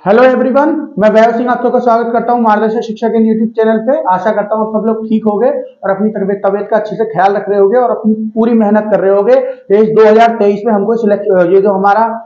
Hello everyone, मैं वैभव सिंह आप सबका स्वागत करता हूं मार्गदर्शन शिक्षा के यूट्यूब चैनल पे। आशा करता हूं सब लोग ठीक होंगे और अपनी तबियत का अच्छे से ख्याल रख रहे होंगे और अपनी पूरी मेहनत कर रहे होंगे। इस 2023 में हमको सिलेक्ट ये जो हमारा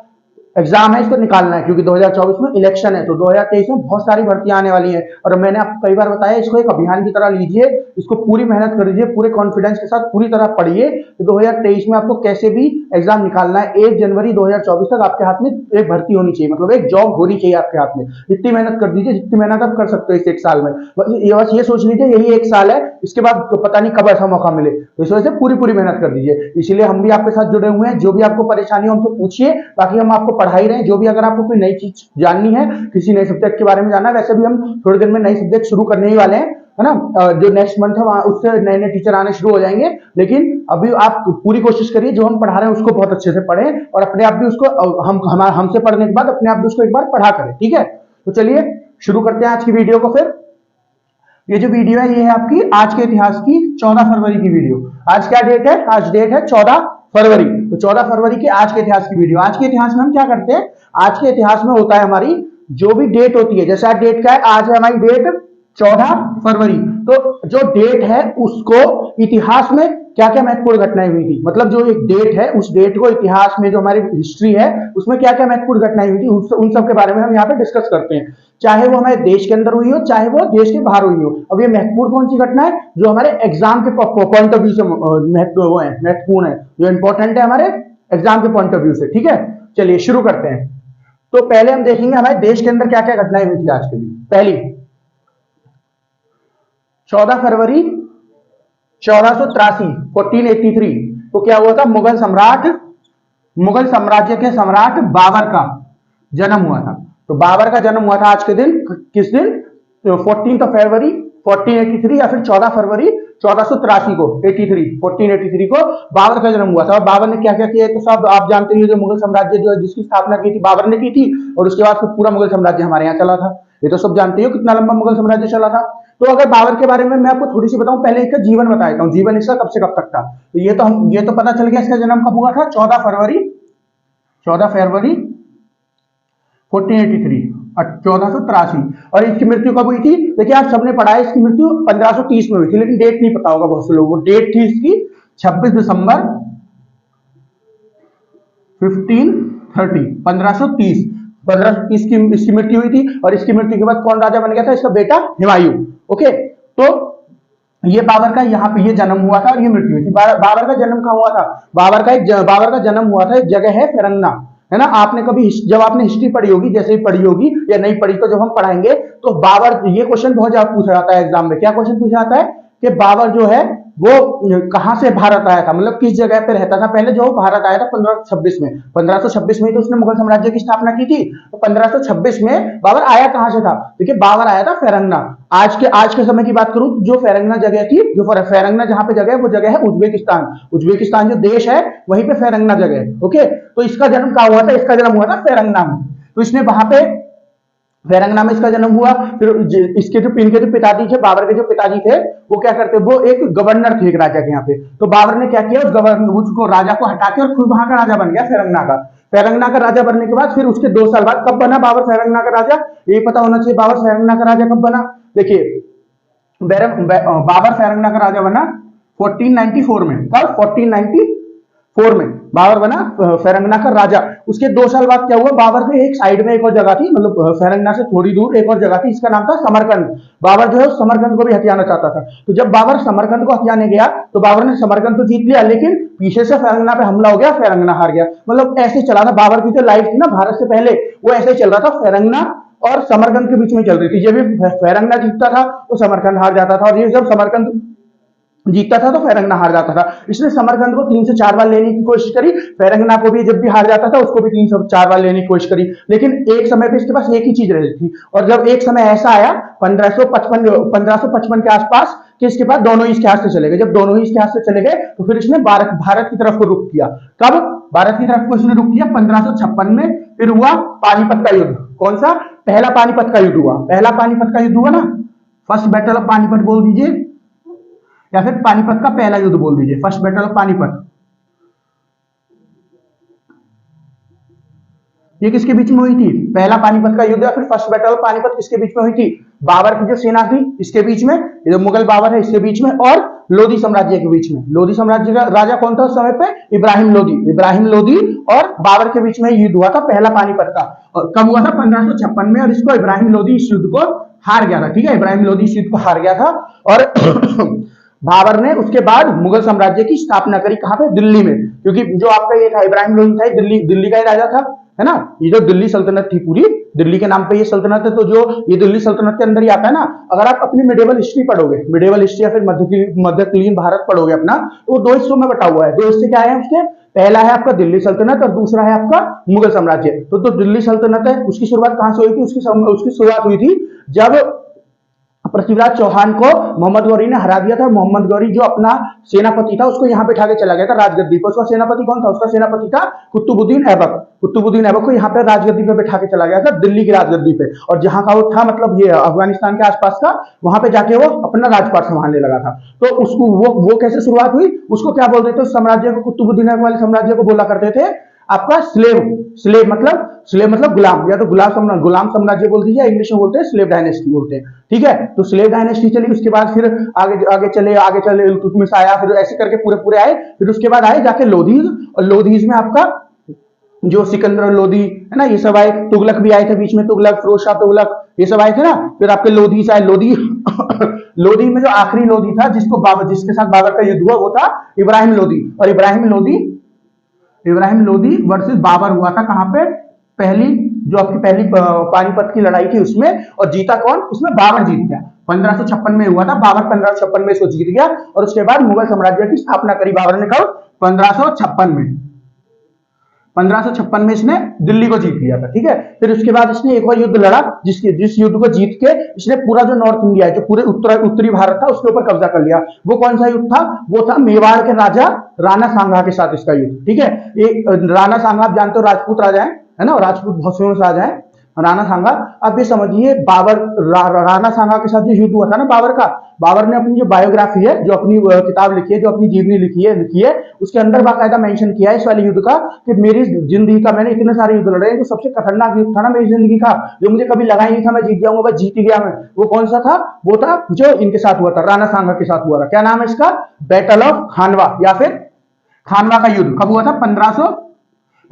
एग्जाम है इसको निकालना है, क्योंकि 2024 में इलेक्शन है, तो 2023 में बहुत सारी भर्तियां आने वाली हैं। और मैंने आपको कई बार बताया, इसको एक अभियान की तरह लीजिए, इसको पूरी मेहनत कर लीजिए, पूरे कॉन्फिडेंस के साथ पूरी तरह पढ़िए। तो 2023 में आपको कैसे भी एग्जाम निकालना है, 1 जनवरी 2024 तक आपके हाथ में एक भर्ती होनी चाहिए, मतलब एक जॉब होनी चाहिए आपके हाथ में। इतनी मेहनत कर दीजिए जितनी मेहनत आप कर सकते हो इस एक साल में। बस ये सोच लीजिए यही एक साल है, इसके बाद तो पता नहीं कब ऐसा मौका मिले, तो इस वजह से पूरी पूरी मेहनत कर दीजिए। इसीलिए हम भी आपके साथ जुड़े हुए हैं। जो भी आपको परेशानी हो हमसे पूछिए, बाकी हम आपको पढ़ा ही रहे हैं। जो भी अगर आपको कोई नई चीज जाननी है, किसी नए सब्जेक्ट के बारे में जानना है, वैसे भी हम थोड़े दिन में नई सब्जेक्ट शुरू करने ही वाले हैं, है ना। जो नेक्स्ट मंथ है वहां उससे नए नए टीचर आने शुरू हो जाएंगे। लेकिन अभी आप पूरी कोशिश करिए जो हम पढ़ा रहे हैं उसको बहुत अच्छे से पढ़ें, और अपने आप भी उसको हमसे पढ़ने के बाद अपने आप भी उसको एक बार पढ़ा करें, ठीक है। तो चलिए शुरू करते हैं आज की वीडियो को। फिर ये जो वीडियो है ये है आपकी आज के इतिहास की 14 फरवरी की वीडियो। आज क्या डेट है? आज डेट है 14 फरवरी। तो 14 फरवरी की आज के इतिहास की वीडियो। आज के इतिहास में हम क्या करते हैं, आज के इतिहास में होता है हमारी जो भी डेट होती है, जैसे आज डेट क्या है, आज है हमारी डेट 14 फरवरी। तो जो डेट है उसको इतिहास में क्या क्या महत्वपूर्ण घटनाएं हुई थी, मतलब जो एक डेट है उस डेट को इतिहास में जो हमारी हिस्ट्री है उसमें क्या क्या महत्वपूर्ण घटनाएं हुई थी उन सब के बारे में हम यहाँ पे डिस्कस करते हैं। चाहे वो हमारे देश के अंदर हुई हो, चाहे वो देश के बाहर हुई हो। अब ये महत्वपूर्ण कौन सी घटना है जो हमारे एग्जाम के पॉइंट ऑफ व्यू से महत्वपूर्ण है, जो इंपॉर्टेंट है हमारे एग्जाम के पॉइंट ऑफ व्यू से, ठीक है। चलिए शुरू करते हैं। तो पहले हम देखेंगे हमारे देश के अंदर क्या क्या घटनाएं हुई थी आज के दिन। पहली 14 फरवरी 1483 1483 को क्या हुआ था, मुगल साम्राज्य के सम्राट बाबर का जन्म हुआ था। तो बाबर का जन्म हुआ था आज के दिन, किस दिन? 14 फरवरी 1483 या फिर 14 फरवरी 1483 को 1483 को बाबर का जन्म हुआ था। और बाबर ने क्या क्या किया तो सब आप जानते हैं, जो मुगल साम्राज्य जो है जिसकी स्थापना की थी बाबर ने की थी, और उसके बाद फिर पूरा मुगल साम्राज्य हमारे यहाँ चला था। ये तो सब जानते हो कितना लंबा मुगल साम्राज्य चला था। तो अगर बाबर के बारे में मैं आपको थोड़ी सी बताऊं, पहले इसका जीवन बता देता हूं, जीवन इसका कब से कब तक था। तो ये तो पता चल गया, इसका जन्म कब हुआ था, 14 फरवरी 1483 1483। और इसकी मृत्यु कब हुई थी? देखिए आप सबने पढ़ा है इसकी मृत्यु 1530 में हुई थी, लेकिन डेट नहीं पता होगा बहुत से लोगों को। डेट थी इसकी 26 दिसंबर 1530 1530 1530 की इसकी मृत्यु हुई थी। और इसकी मृत्यु के बाद कौन राजा बन गया था? इसका बेटा हुमायूं। ओके, तो ये बाबर का यहाँ पे ये जन्म हुआ था और ये मृत्यु हुई थी। बाबर का जन्म कहाँ हुआ था? बाबर का जन्म हुआ था, एक जगह है फेरंगना, है ना। आपने कभी जब आपने हिस्ट्री पढ़ी होगी, जैसे ही पढ़ी होगी या नहीं पढ़ी, तो जब हम पढ़ाएंगे तो बाबर, ये क्वेश्चन बहुत ज्यादा पूछा जाता है एग्जाम में। क्या क्वेश्चन पूछा जाता है कि बाबर जो है वो कहां से भारत आया था, मतलब किस जगह पे रहता था पहले जो भारत आया था 1526 में। 1526 में ही तो उसने मुगल साम्राज्य की स्थापना की थी। तो 1526 में बाबर आया कहां से था? देखिए बाबर आया था फेरंगना। आज के समय की बात करूं, जो फेरंगना जगह थी, जो फेरंगना जहां पे जगह है वो जगह है उज्बेकिस्तान। उज्बेकिस्तान जो देश है वहीं पे फेरंगना जगह है। ओके, तो इसका जन्म कहां हुआ था? इसका जन्म हुआ था फेरंगना में। तो इसने वहां पे फेरंगना में इसका जन्म हुआ। फिर इसके जो इनके जो पिताजी थे, बाबर के जो पिताजी थे, वो क्या करते, वो एक गवर्नर थे एक राजा के यहाँ पे। तो बाबर ने क्या किया, उस गवर्नर उसको राजा को हटा के और खुद वहां का राजा बन गया फेरंगना का। फेरंगना का राजा बनने के बाद फिर उसके 2 साल बाद कब बना बाबर फेरंगना का राजा? ये पता होना चाहिए बाबर फेरंगना का राजा कब बना। देखिए बाबर फेरंगना का राजा बना 1494 में। कब? 1494 में बाबर बना फेरंगना का राजा। उसके 2 साल बाद क्या हुआ, बाबर के एक साइड में एक और जगह थी, मतलब फेरंगना से थोड़ी दूर एक और जगह थी, इसका नाम था समरकंद। बाबर जो है समरकंद को भी हथियाना चाहता था। तो जब बाबर समरकंद को हथियाने गया तो बाबर ने समरकंद तो जीत लिया, लेकिन पीछे से फेरंगना पे हमला हो गया, फेरंगना हार गया। मतलब ऐसे चला था बाबर की जो लाइफ थी ना भारत से पहले, वो ऐसे चल रहा था, फेरंगना और समरकंद के बीच में चल रही थी। जब भी फेरंगना जीतता था तो समरकंद हार जाता था, और ये जब समरकंद जीतता था तो फेरंगना हार जाता था। इसने समरकंद को 3 से 4 बार लेने की कोशिश करी, फेरंगना को भी जब भी हार जाता था उसको भी 3 से 4 बार लेने की कोशिश करी, लेकिन एक समय पे इसके पास एक ही चीज रही थी। और जब एक समय ऐसा आया 1555 के आसपास कि इसके पास दोनों ही इसके हाथ से चले गए। जब दोनों ही इसके हाथ से चले गए तो फिर इसने भारत की तरफ को रुख किया। कब भारत की तरफ को इसने रुख किया? 1556 में। फिर हुआ पानीपत का युद्ध। कौन सा? पहला पानीपत का युद्ध हुआ। पहला पानीपत का युद्ध हुआ ना, फर्स्ट बैटल ऑफ पानीपत बोल दीजिए, या फिर पानीपत का पहला युद्ध बोल दीजिए, फर्स्ट बैटल ऑफ पानीपत। ये किसके बीच में हुई थी? पहला पानीपत का युद्ध या फिर फर्स्ट बैटल ऑफ पानीपत किसके बीच में हुई थी? बाबर की जो सेना थी इसके बीच में, ये जो मुगल बाबर है इसके बीच में, और लोधी साम्राज्य के बीच में। लोधी साम्राज्य का राजा कौन था उस समय पे? इब्राहिम लोधी। इब्राहिम लोधी और बाबर के बीच में युद्ध हुआ था पहला पानीपत का, और कब हुआ था? 1556 में, और इसको इब्राहिम लोधी इस युद्ध को हार गया था। ठीक है, इब्राहिम लोधी इस युद्ध को हार गया था, और बाबर ने उसके बाद मुगल साम्राज्य की स्थापना करी। कहां पे? दिल्ली में, क्योंकि जो आपका ये था इब्राहिम लोधी था, दिल्ली का ही राजा था, है ना। ये जो दिल्ली सल्तनत थी पूरी, दिल्ली के नाम पे ये सल्तनत है, तो जो ये दिल्ली सल्तनत के अंदर ही आता है ना। अगर आप अपनी मिडिवल हिस्ट्री पढ़ोगे, मिडिवल हिस्ट्री या फिर मध्यकालीन भारत पढ़ोगे अपना, तो वो दो हिस्सों में बटा हुआ है। दो हिस्से क्या है उसके? पहला है आपका दिल्ली सल्तनत और दूसरा है आपका मुगल साम्राज्य। तो दिल्ली सल्तनत है, उसकी शुरुआत कहां से हुई थी? उसकी शुरुआत हुई थी जब पृथ्वीराज चौहान को मोहम्मद गौरी ने हरा दिया था। मोहम्मद गौरी जो अपना सेनापति था उसको यहाँ पे उठा के चला गया था राजगद्दी पर। उसका सेनापति कौन था? उसका सेनापति था कुतुबुद्दीन ऐबक। कुतुबुद्दीन ऐबक को यहाँ पे राजगद्दी पे बैठा के चला गया था, दिल्ली की राजगद्दी पे, और जहां का वो था मतलब ये अफगानिस्तान के आसपास का, वहां पे जाके वो अपना राजपाट संभालने लगा था। तो उसको वो कैसे शुरुआत हुई? उसको क्या बोलते थे उस साम्राज्य को? कुतुबुद्दीन ऐबक वाले साम्राज्य को बोला करते थे आपका स्लेव मतलब गुलाम, या तो गुलाम साम्राज्य बोल दीजिए, इंग्लिश में बोलते हैं स्लेव डायनेस्टी बोलते हैं। ठीक है, तो स्लेव डायनेस्टी चली, उसके बाद फिर आगे चले इल्तुतमिश आया, फिर ऐसे करके पूरे आए। फिर उसके बाद आए जाके लोधीज, और लोधीज में आपका जो सिकंदर लोधी है ना, ये सब आए। तुगलक भी आए थे बीच में, तुगलक, फिरोज शाह तुगलक, ये सब आए थे ना। फिर आपके लोधी आए। लोधी लोधी में जो आखिरी लोधी था जिसके साथ बाबर का युद्ध हुआ, वो था इब्राहिम लोधी। और इब्राहिम लोधी वर्सेस बाबर हुआ था। कहां पे? जो आपकी पहली पानीपत की लड़ाई थी उसमें, और जीता कौन? इसमें बाबर जीत गया। 1556 में हुआ था, बाबर 1556 में इसको जीत गया, और उसके बाद मुगल साम्राज्य की स्थापना करी बाबर ने। कब? 1556 में इसने दिल्ली को जीत लिया था। ठीक है, फिर उसके बाद इसने एक और युद्ध लड़ा, जिस युद्ध को जीत के इसने पूरा जो नॉर्थ इंडिया है, जो पूरे उत्तरी भारत था, उसके ऊपर कब्जा कर लिया। वो कौन सा युद्ध था? वो था मेवाड़ के राजा राणा सांगा के साथ इसका युद्ध। ठीक है, ये राणा सांगा आप जानते हो राजपूत राजा है ना, राजपूत बहुत फेमस राजा है राणा सांगा। अब ये समझिए बाबर राणा सांगा के साथ जो युद्ध हुआ था ना बाबर का, बाबर ने अपनी जो बायोग्राफी है, जो अपनी किताब लिखी है, जो अपनी जीवनी लिखी है, उसके अंदर बाकायदा मेंशन किया है इस वाले युद्ध का कि मेरी जिंदगी का, मैंने इतने सारे युद्ध लड़े हैं, जो सबसे खतरनाक युद्ध था ना मेरी जिंदगी का, जो मुझे कभी लगा ही नहीं था मैं जीत जाऊंगा, बस जीत ही गया मैं। वो कौन सा था? वो था जो इनके साथ हुआ था, राणा सांगा के साथ हुआ था। क्या नाम है इसका? बैटल ऑफ खानवा, या फिर खानवा का युद्ध। कब हुआ था?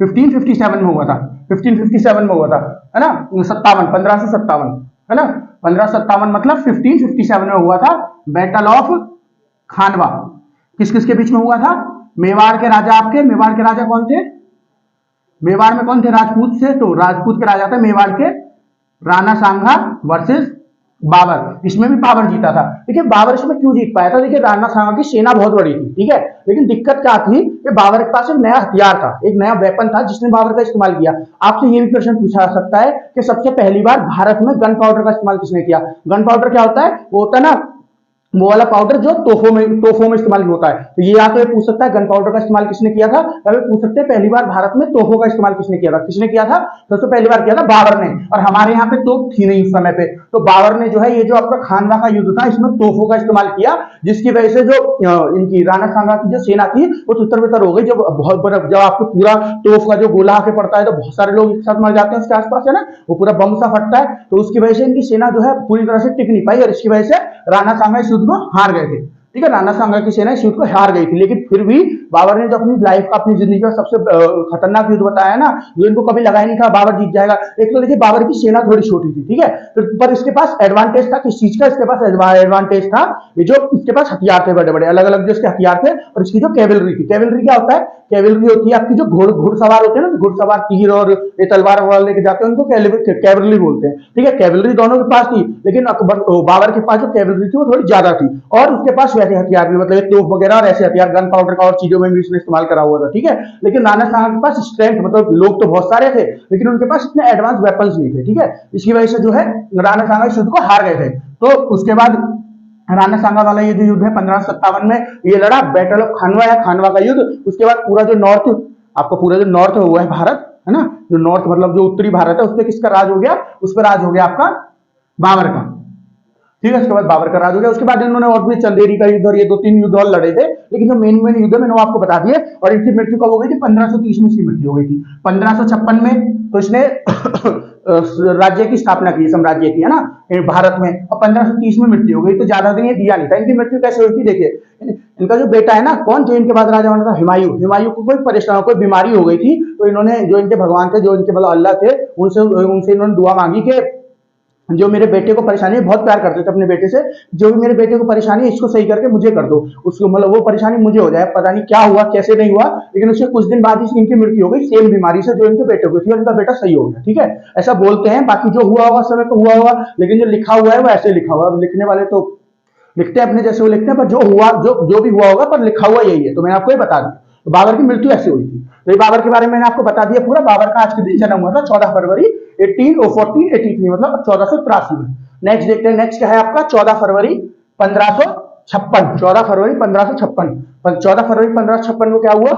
1557 में हुआ था। 1557 में हुआ था, है ना। 1557, है ना। 1557 मतलब 1557 में हुआ था बैटल ऑफ खानवा। किस के बीच में हुआ था? मेवाड़ के राजा मेवाड़ के राजा कौन थे? मेवाड़ में कौन थे? राजपूत से, तो राजपूत के राजा थे मेवाड़ के राणा सांगा वर्सेस बाबर। इसमें भी बाबर जीता था। देखिए बाबर इसमें क्यों जीत पाया था? देखिए राणा सांगा की सेना बहुत बड़ी थी, ठीक है, लेकिन दिक्कत क्या थी कि बाबर के पास एक नया हथियार था, एक नया वेपन था, जिसने बाबर का इस्तेमाल किया। आपसे ये भी प्रश्न पूछा जा सकता है कि सबसे पहली बार भारत में गन पाउडर का इस्तेमाल किसने किया? गन पाउडर क्या होता है? वो होता है ना वो वाला पाउडर जो तोहफों में इस्तेमाल होता है। तो ये या तो ये पूछ सकता है गन पाउडर का इस्तेमाल किसने किया था, या फिर पूछ सकते हैं पहली बार भारत में तोहफों का इस्तेमाल किसने किया था? किसने किया था? सबसे पहली बार किया था बाबर ने, और हमारे यहाँ पे तोप थी नहीं उस समय पे, तो बाबर ने जो है ये जो आपका खानवा का युद्ध था इसमें तोहफों का इस्तेमाल किया, जिसकी वजह से जो इनकी राणा सांगा की जो सेना थी वो तितर-बितर हो गई। जब आपको पूरा तोफ का जो गोला आके पड़ता है तो बहुत सारे लोग एक साथ मर जाते हैं उसके आसपास, है ना, वो पूरा बम सा फटता है, तो उसकी वजह से इनकी सेना जो है पूरी तरह से टिक नहीं पाई, और इसकी वजह से राणा सांगा इस युद्ध को हार गए थे। ठीक है, राणा सांगा की सेना इस युद्ध को हार गई थी, लेकिन फिर भी बाबर ने जो अपनी लाइफ का, अपनी जिंदगी का सबसे खतरनाक युद्ध बताया ना, जो इनको कभी लगा ही नहीं था बाबर जीत जाएगा। एक तो देखिए बाबर की सेना थोड़ी छोटी थी, ठीक है, पर इसके पास एडवांटेज था। किस चीज का इसके पास एडवांटेज था? ये जो इसके पास हथियार थे बड़े बड़े अलग अलग जो इसके हथियार थे, और इसकी जो कैवलरी थी। कैवलरी क्या होता है? कैवलरी होती है आपकी जो घुड़सवार होते हैं ना, घुड़सवार तीर और ये तलवार वाले लेके जाते हैं, उनको कैवलरी बोलते हैं। ठीक है, कैवलरी दोनों के पास थी, लेकिन बाबर के पास जो कैवलरी थी वो थोड़ी ज्यादा थी, और उसके पास वैसे हथियार भी, मतलब तोप वगैरह और ऐसे हथियार, गन पाउडर का और चीजों में भी उसने इस्तेमाल करा हुआ था। ठीक है, लेकिन राणा सांगा के पास स्ट्रेंथ, मतलब लोग तो बहुत सारे थे, लेकिन उनके पास इतने एडवांस वेपन्स नहीं थे। ठीक है, इसकी वजह से जो है राणा सांगा इस युद्ध को हार गए थे। तो उसके बाद राणा सांगा वाला ये जो युद्ध है 1557 में ये लड़ा, बैटल ऑफ खानवा या खानवा का युद्ध। उसके बाद पूरा जो नॉर्थ, आपको पूरा जो नॉर्थ हुआ है भारत, है ना, जो नॉर्थ मतलब जो उत्तरी भारत है, उस पर किसका राज हो गया? उस पर राज हो गया आपका बाबर का। ठीक है, उसके बाद बाबर का राज हो गया। उसके बाद इन्होंने और भी चंदेरी का युद्ध और ये 2-3 युद्ध और लड़े थे, लेकिन जो मेन मेन युद्ध मैंने वो आपको बता दिए। और इनकी मृत्यु कब हो गई थी? 1530 में इसकी मृत्यु हो गई थी। 1556 में तो इसने राज्य की स्थापना की, साम्राज्य की, है ना, भारत में। और 1530 में मृत्यु हो गई। तो ज्यादा दिन ये दिया नहीं था। इनकी मृत्यु कैसे हुई थी? देखिए, इनका जो बेटा है ना, कौन, जो इनके बाद राजा बना था, हुमायूं। हुमायूं को कोई परेशानी, कोई बीमारी हो गई थी, तो इन्होंने, जो इनके भगवान थे, जो इनके मतलब अल्लाह थे, उनसे इन्होंने दुआ मांगी कि जो मेरे बेटे को परेशानी है, बहुत प्यार करते थे अपने बेटे से, जो भी मेरे बेटे को परेशानी है इसको सही करके मुझे कर दो, उसको मतलब वो परेशानी मुझे हो जाए। पता नहीं क्या हुआ, कैसे नहीं हुआ, लेकिन उसके कुछ दिन बाद ही इनकी मृत्यु हो गई, सेम बीमारी से जो इनके बेटे को थी, और इनका बेटा सही हो गया। ठीक है, ऐसा बोलते हैं। बाकी जो हुआ होगा समय तो हुआ होगा, लेकिन जो लिखा हुआ है वो ऐसे लिखा हुआ है। लिखने वाले तो लिखते हैं अपने जैसे वो लिखते हैं, पर जो हुआ, जो भी हुआ होगा, पर लिखा हुआ यही है। तो मैंने आपको ये बता दिया। तो बाबर की मृत्यु ऐसे हुई थी। तो ये बाबर के बारे में मैंने आपको बता दिया पूरा। बाबर का आज के दिन जन्म हुआ था 14 फरवरी 1483, मतलब 1483 में। नेक्स्ट देखते हैं, नेक्स्ट क्या है आपका? 14 फरवरी 1556। 14 फरवरी 1556। 14 फरवरी 1556 को क्या हुआ?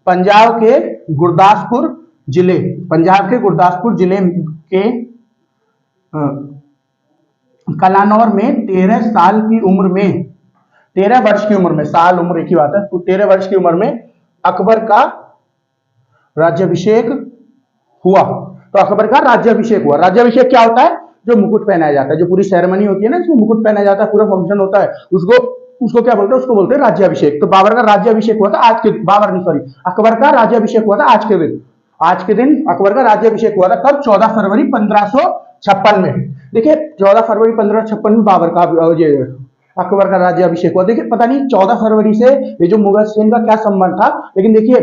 पंजाब के गुरदासपुर जिले, पंजाब के गुरदासपुर जिले के कलानौर में 13 साल की उम्र में, 13 वर्ष की उम्र में, साल उम्र एक ही बात है, तो 13 वर्ष की उम्र में अकबर का राज्याभिषेक हुआ। तो अकबर का राज्याभिषेक हुआ। राज्याभिषेक क्या होता है? जो मुकुट पहनाया जाता है, जो पूरी सेरेमनी होती है ना, इसमें मुकुट पहनाया जाता है, पूरा फंक्शन होता है, उसको क्या बोलते हैं? उसको बोलते हैं राज्याभिषेक। तो बाबर का राज्याभिषेक हुआ था आज के, बाबर नहीं सॉरी, अकबर का राज्याभिषेक हुआ था आज के दिन। आज के दिन अकबर का राज्याभिषेक हुआ था। कब? 14 फरवरी 1556 में। देखिए, 14 फरवरी 1556 में बाबर का ये अकबर का राज्याभिषेक हुआ। देखिए, पता नहीं 14 फरवरी से ये जो मुगल सेन का क्या संबंध था, लेकिन देखिए,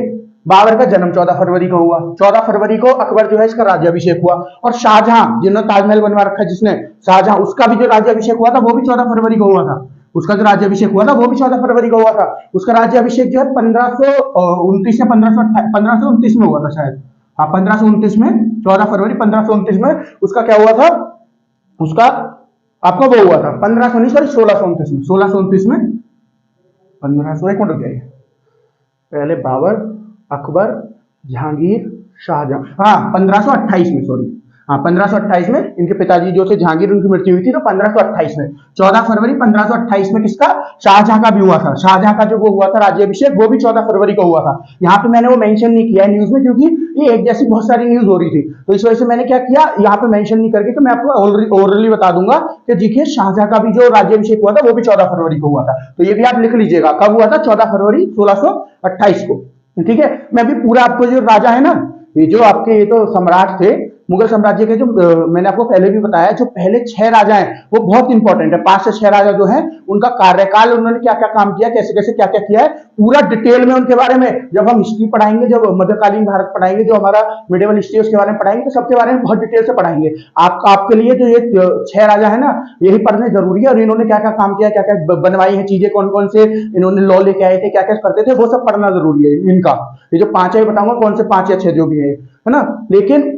बाबर का जन्म 14 फरवरी को हुआ। 14 फरवरी को अकबर जो है इसका राज्याभिषेक हुआ। और शाहजहां, जिन्होंने ताजमहल बनवा रखा है, जिसने, शाहजहां, उसका भी जो राज्याभिषेक हुआ था वो भी 14 फरवरी को हुआ था। उसका जो राज्याभिषेक हुआ था वो भी 14 फरवरी को हुआ था। उसका राज्याभिषेक जो है 1529 या 1529 में हुआ था शायद। हाँ, 1529 में, 14 फरवरी 1529 में उसका क्या हुआ था? उसका आपका वो हुआ था 1519 सॉरी 1629 में, 1629 में 1500, एक मिनट गया, पहले बाबर, अकबर, जहांगीर, शाहजहां, हाँ 1528 में, सॉरी हाँ 1528 में इनके पिताजी जो थे जहांगीर, उनकी मृत्यु हुई थी। तो 1528 में, 14 फरवरी 1528 में किसका? शाहजहां का भी हुआ था। शाहजहां का जो वो हुआ था राज्याभिषेक, वो भी 14 फरवरी को हुआ था। यहाँ पे मैंने वो मेंशन नहीं किया है न्यूज में, क्योंकि ये एक जैसी बहुत सारी न्यूज हो रही थी, तो इस वजह से मैंने क्या किया, यहाँ पे मेंशन नहीं करके, तो मैं आपको ओरली बता दूंगा कि देखिए, शाहजहां का भी जो राज्याभिषेक हुआ था वो भी 14 फरवरी को हुआ था। तो ये भी आप लिख लीजिएगा, कब हुआ था? 14 फरवरी 1628 को। ठीक है, मैं भी पूरा आपको, जो राजा है ना, ये जो आपके, ये तो सम्राट थे मुगल साम्राज्य के, जो मैंने आपको पहले भी बताया, जो पहले 6 राजा हैं वो बहुत इंपॉर्टेंट है। 5 से 6 राजा जो हैं, उनका कार्यकाल, उन्होंने क्या क्या काम किया, कैसे कैसे क्या क्या किया है, पूरा डिटेल में उनके बारे में जब हम हिस्ट्री पढ़ाएंगे, जब मध्यकालीन भारत पढ़ाएंगे, जो हमारा मिडिवल हिस्ट्री उसके बारे में पढ़ाएंगे, तो सबके बारे में बहुत डिटेल से पढ़ाएंगे। आपके लिए जो ये 6 राजा है ना, यही पढ़ने जरूरी है। और इन्होंने क्या क्या काम किया, क्या क्या बनवाई है चीजें, कौन कौन से इन्होंने लॉ लेके आए थे, क्या क्या करते थे, वो सब पढ़ना जरूरी है इनका। ये जो 5 है बताऊंगा कौन से 5 या 6 जो भी है ना। लेकिन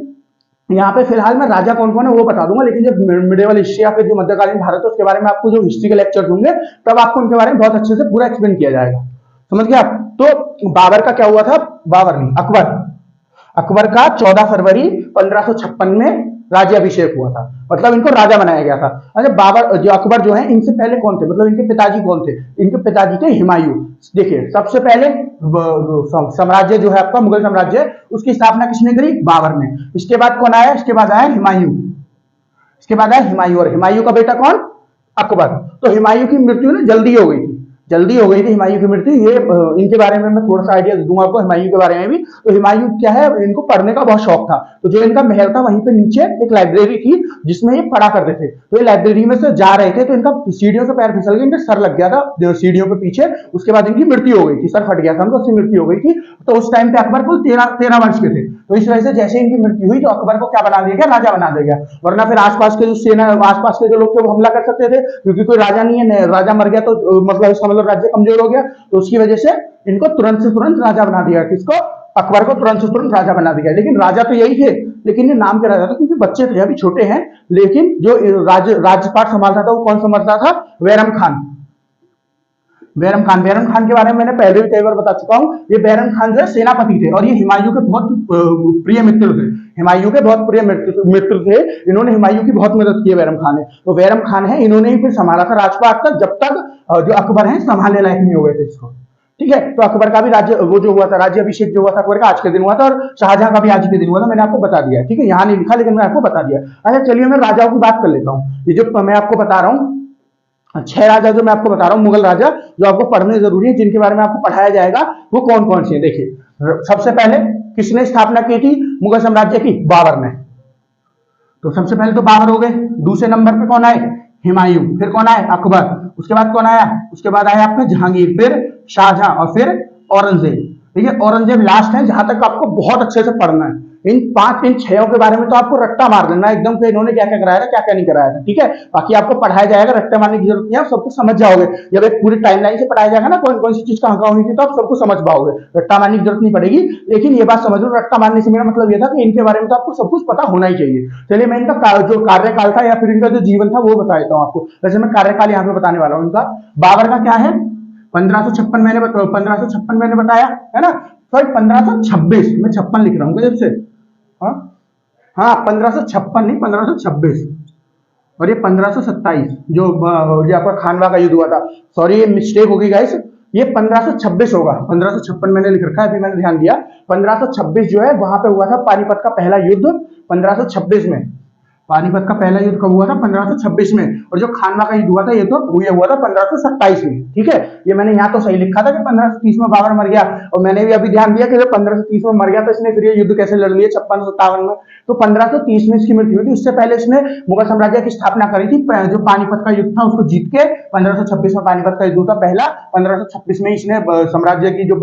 यहाँ पे फिलहाल मैं राजा कौन कौन है वो बता दूंगा, लेकिन जब मिडिवल हिस्ट्री या फिर जो मध्यकालीन भारत है उसके बारे में आपको जो हिस्ट्री के लेक्चर होंगे, तब आपको उनके बारे में बहुत अच्छे से पूरा एक्सप्लेन किया जाएगा। समझ गए आप? तो बाबर का क्या हुआ था? बाबर नहीं, अकबर का 14 फरवरी 1556 में राज्याभिषेक हुआ था, मतलब इनको राजा बनाया गया था। अच्छा, बाबर जो अकबर जो है, इनसे पहले कौन थे, मतलब इनके पिताजी कौन थे? इनके पिताजी थे हुमायूं। देखिए, सबसे पहले साम्राज्य जो है आपका मुगल साम्राज्य, उसकी स्थापना किसने करी? बाबर ने। इसके बाद कौन आया? इसके बाद आया हुमायूं। इसके बाद आया हुमायूं, और हुमायूं का बेटा कौन? अकबर। तो हुमायूं की मृत्यु ना जल्दी हो गई थी, हुमायूं की मृत्यु। ये इनके बारे में मैं थोड़ा सा आइडिया दूंगा आपको हुमायूं के बारे में भी। तो हुमायूं क्या है, इनको पढ़ने का बहुत शौक था। तो जो इनका महल था, वहीं पे नीचे एक लाइब्रेरी थी जिसमें ये पढ़ा करते थे। तो ये लाइब्रेरी में से जा रहे थे, तो इनका सीढ़ियों से पैर फिसल गया, इनका सर लग गया था सीढ़ियों पे पीछे। उसके बाद इनकी मृत्यु हो गई थी, सर फट गया था उनका, उससे मृत्यु हो गई थी। तो उस टाइम पे अकबर कुल 13 वर्ष के थे। तो इस वजह से जैसे इनकी मृत्यु हुई, तो अकबर को क्या बना दिया गया? राजा बना दिया गया। वरना फिर आसपास के जो सेना, आसपास के जो लोग थे वो हमला कर सकते थे, क्योंकि कोई राजा नहीं है, राजा मर गया तो मतलब इसका मतलब राज्य कमजोर हो गया। तो उसकी वजह से इनको तुरंत से तुरंत राजा बना दिया। किसको? अकबर को तुरंत से तुरंत राजा बना दिया। लेकिन राजा तो यही थे, लेकिन ये नाम के राजा था क्योंकि बच्चे थे, अभी छोटे हैं। लेकिन जो राज्यपाट संभालता था वो कौन संभालता था? बैरम खान। बैरम खान के बारे में मैंने पहले भी कई बार बता चुका हूं। ये बैरम खान जो है सेनापति थे, और ये हुमायूं के बहुत प्रिय मित्र थे। हुमायूं के बहुत प्रिय मित्र थे। इन्होंने हुमायूं की बहुत मदद की है, बैरम खान ने। तो बैरम खान है, इन्होंने ही फिर संभाला था राजपाट तक, जब तक जो अकबर है संभालने लायक नहीं हो गए थे इसको। ठीक है। तो अकबर का भी राज्य वो जो हुआ था, राज्य अभिषेक जो हुआ था अकबर का आज के दिन हुआ था, और शाहजहां का भी आज के दिन हुआ था। मैंने आपको बता दिया है, ठीक है, यहाँ नहीं लिखा लेकिन मैं आपको बता दिया। अच्छा चलिए मैं राजाओं की बात कर लेता हूँ। ये जो मैं आपको बता रहा हूँ 6 राजा जो मैं आपको बता रहा हूँ मुगल राजा, जो आपको पढ़ने जरूरी है, जिनके बारे में आपको पढ़ाया जाएगा, वो कौन कौन से हैं। देखिए सबसे पहले किसने स्थापना की थी मुगल साम्राज्य की? बाबर ने। तो सबसे पहले तो बाबर हो गए। दूसरे नंबर पे कौन आए? हुमायूं। फिर कौन आए? अकबर। उसके बाद कौन आया? उसके बाद आया आपका जहांगीर, फिर शाहजहां और फिर औरंगजेब। ठीक है, औरंगजेब लास्ट है, जहां तक आपको बहुत अच्छे से पढ़ना है। इन छयों के बारे में तो आपको रट्टा मार देना एकदम कि इन्होंने क्या क्या कराया था, क्या क्या नहीं कराया था। ठीक है, बाकी आपको पढ़ाया जाएगा, रट्टे मारने की जरूरत नहीं है, आप सब कुछ समझ जाओगे। जब एक पूरी टाइमलाइन से पढ़ाया जाएगा ना कौन कौन सी चीज कहाँ कहाँ हुई थी, तो आप सब कुछ समझ पाओगे, रट्टा मारने की जरूरत नहीं पड़ेगी। लेकिन ये बात समझ लो, रट्टा मारने से मेरा मतलब ये था कि इनके बारे में तो आपको सब कुछ पता होना ही चाहिए। चलिए मैं इनका जो कार्यकाल था या फिर इनका जो जीवन था वो बता देता हूँ आपको। वैसे मैं कार्यकाल यहाँ पे बताने वाला हूँ इनका। बाबर का क्या है? 1556 मैंने 1556 मैंने बताया है ना, सॉरी 1526, मैं 56 लिख रहा हूँ गजब से। हाँ हाँ 1556 नहीं, 1526। और ये 1527 जो ये आपका खानवा का युद्ध हुआ था, सॉरी ये मिस्टेक होगी गाइस, ये 1526 होगा। 1556 मैंने लिख रखा है, अभी मैंने ध्यान दिया। 1526 जो है वहां पे हुआ था पानीपत का पहला युद्ध, 1526 में। पानीपत का पहला युद्ध कब हुआ था? 1526 में। और जो खानवा का युद्ध हुआ था ये तो हुआ था 1527 में। ठीक है, ये मैंने यहाँ तो सही लिखा था कि 1530 में बाबर मर गया, और मैंने भी अभी ध्यान दिया कि जब 1530 में मर गया तो इसने फिर ये युद्ध कैसे लड़ लिया 56-57 में। तो 1530 में इसकी मृत्यु हुई थी। उससे पहले इसने मुगल साम्राज्य की स्थापना करी थी, जो पानीपत का युद्ध था उसको जीत के। 1526 में पानीपत का युद्ध था पहला, 1526 में इसने साम्राज्य की जो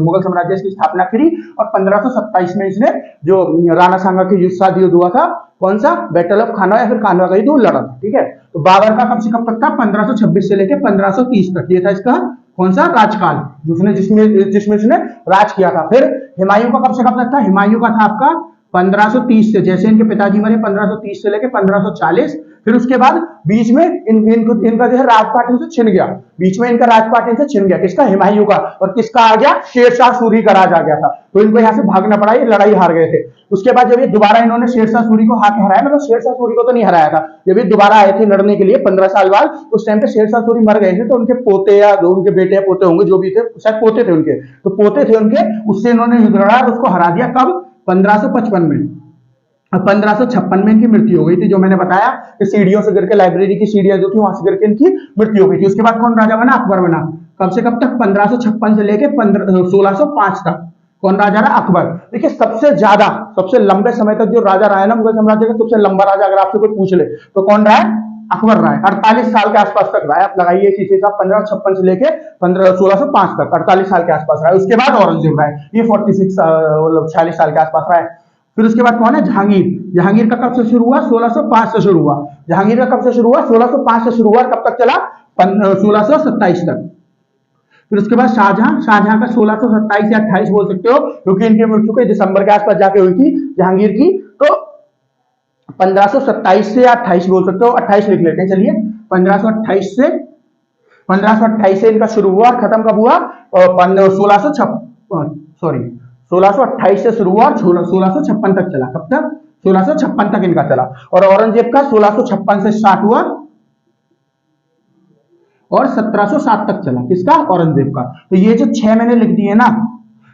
मुगल साम्राज्य की स्थापना करी, और 1527 में इसने जो राणा सांगा के युद्ध हुआ था, कौन सा? बैटल ऑफ खानवा या फिर खानवा का युद्ध लड़ा था। ठीक है, तो बाबर का कब से कब तक था? 1526 से लेकर 1530 तक, ये था इसका कौन सा राजकाल, जिसमें इसने राज किया था। फिर हुमायूं का कब से कब तक था? हुमायूं का था आपका 1530 से, जैसे इनके पिताजी मरे 1530 से लेकर 1540। फिर उसके बाद बीच में इनका जो है राजपाट इनसे छिन गया, बीच में इनका राजपाट इनसे छिन गया। किसका? हुमायूं का। और किसका आ गया? शेरशाह सूरी का राज आ गया था, तो इनको यहाँ से भागना पड़ा, ये लड़ाई हार गए थे। उसके बाद जब ये दोबारा इन्होंने शेरशाह सूरी को हाथ हराया, मतलब शेरशाह सूरी को तो नहीं हराया था, जब ये दोबारा आए थे लड़ने के लिए 15 साल बाद, उस टाइम पे शेरशाह सूरी मर गए थे, तो उनके पोते या उनके बेटे या पोते होंगे जो भी थे, शायद पोते थे उनके, तो पोते थे उनके, उससे इन्होंने युद्ध लड़ा, उसको हरा दिया। कब? 1555 में। 1556 में इनकी मृत्यु हो गई थी, जो मैंने बताया कि सीढ़ियों से गिर के, लाइब्रेरी की सीढ़ियां जो थी वहां से गिर के इनकी मृत्यु हो गई थी। उसके बाद कौन राजा बना? अकबर बना। कब से कब तक? 1556 से लेके 1605 तक कौन राजा रहा? अकबर। देखिए सबसे लंबे समय तक जो राजा रहा है ना मुगल साम्राज्य का, सबसे लंबा राजा अगर आपसे कोई पूछ ले तो कौन रहा है? अकबर रहा है। 48 साल के आसपास तक रहा है, आप लगाइए इसी हिसाब, 1556 से लेके 1605 तक 48 साल के आसपास रहा है। उसके बाद औरंगजेब रहा है, ये 46 साल के आसपास रहा है। फिर उसके बाद कौन है? जहांगीर। जहांगीर का कब से शुरू हुआ? 1605 से शुरू हुआ। जहांगीर का कब से शुरू हुआ? 1605 से शुरू हुआ, कब तक चला? 1627 तक। फिर उसके बाद शाहजहां। शाहजहां का 1627 या 28 बोल सकते हो, क्योंकि इनकी मृत्यु के दिसंबर के आसपास जाके हुई थी जहांगीर की, तो 1527 से 28 बोल सकते हो, 28 लिख लेते हैं चलिए। 1528 से इनका शुरू हुआ और खत्म कब हुआ? 1628 से शुरू हुआ और 1656 तक चला। कब तक? 1656 तक इनका चला। और औरंगजेब का 1656 से स्टार्ट हुआ और 1707 तक चला। किसका? औरंगजेब का। तो ये जो 6 मैंने लिख दिए ना,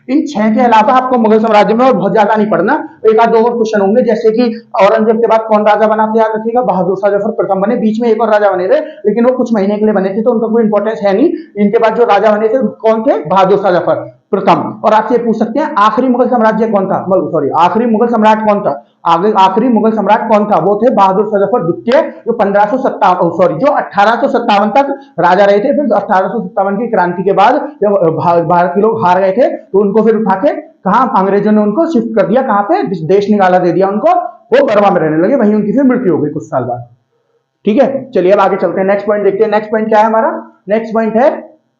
इन 6 के अलावा आपको मुगल साम्राज्य में और बहुत ज्यादा नहीं पढ़ना, एक आध दो और क्वेश्चन होंगे, जैसे कि औरंगजेब के बाद कौन राजा बना था, याद रखिएगा, बहादुर शाह जफर प्रथम बने। बीच में एक और राजा बने थे, लेकिन वो कुछ महीने के लिए बने थे, तो उनका कोई इंपॉर्टेंस है नहीं। इनके बाद जो राजा बने थे कौन थे? बहादुर शाह जफर प्रथम। और आपसे पूछ सकते हैं आखिरी मुगल साम्राज्य कौन था, सॉरी आखिरी मुगल सम्राट कौन था? आखिरी मुगल सम्राट कौन था? वो थे बहादुर शाह जफर द्वितीय, जो 1857 तक राजा रहे थे। फिर 1857 की क्रांति के बाद जब भारत के लोग हार गए थे, तो उनको फिर उठा के कहा अंग्रेजों ने उनको शिफ्ट कर दिया, कहां पे? देश निकाला दे दिया उनको, वो बर्मा में रहने लगे, वहीं उनकी फिर मृत्यु हो गई कुछ साल बाद। ठीक है, चलिए अब आगे चलते हैं, नेक्स्ट पॉइंट देखते हैं। नेक्स्ट पॉइंट क्या है हमारा? नेक्स्ट पॉइंट है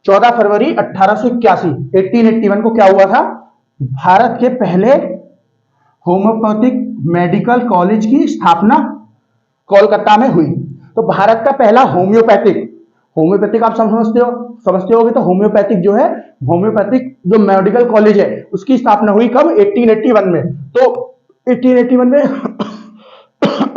14 फरवरी 1881, 1881 को क्या हुआ था? भारत के पहले होम्योपैथिक मेडिकल कॉलेज की स्थापना कोलकाता में हुई। तो भारत का पहला होम्योपैथिक आप समझते होगे, तो होम्योपैथिक जो है, होम्योपैथिक जो मेडिकल कॉलेज है उसकी स्थापना हुई कब? 1881 में। तो 1881 में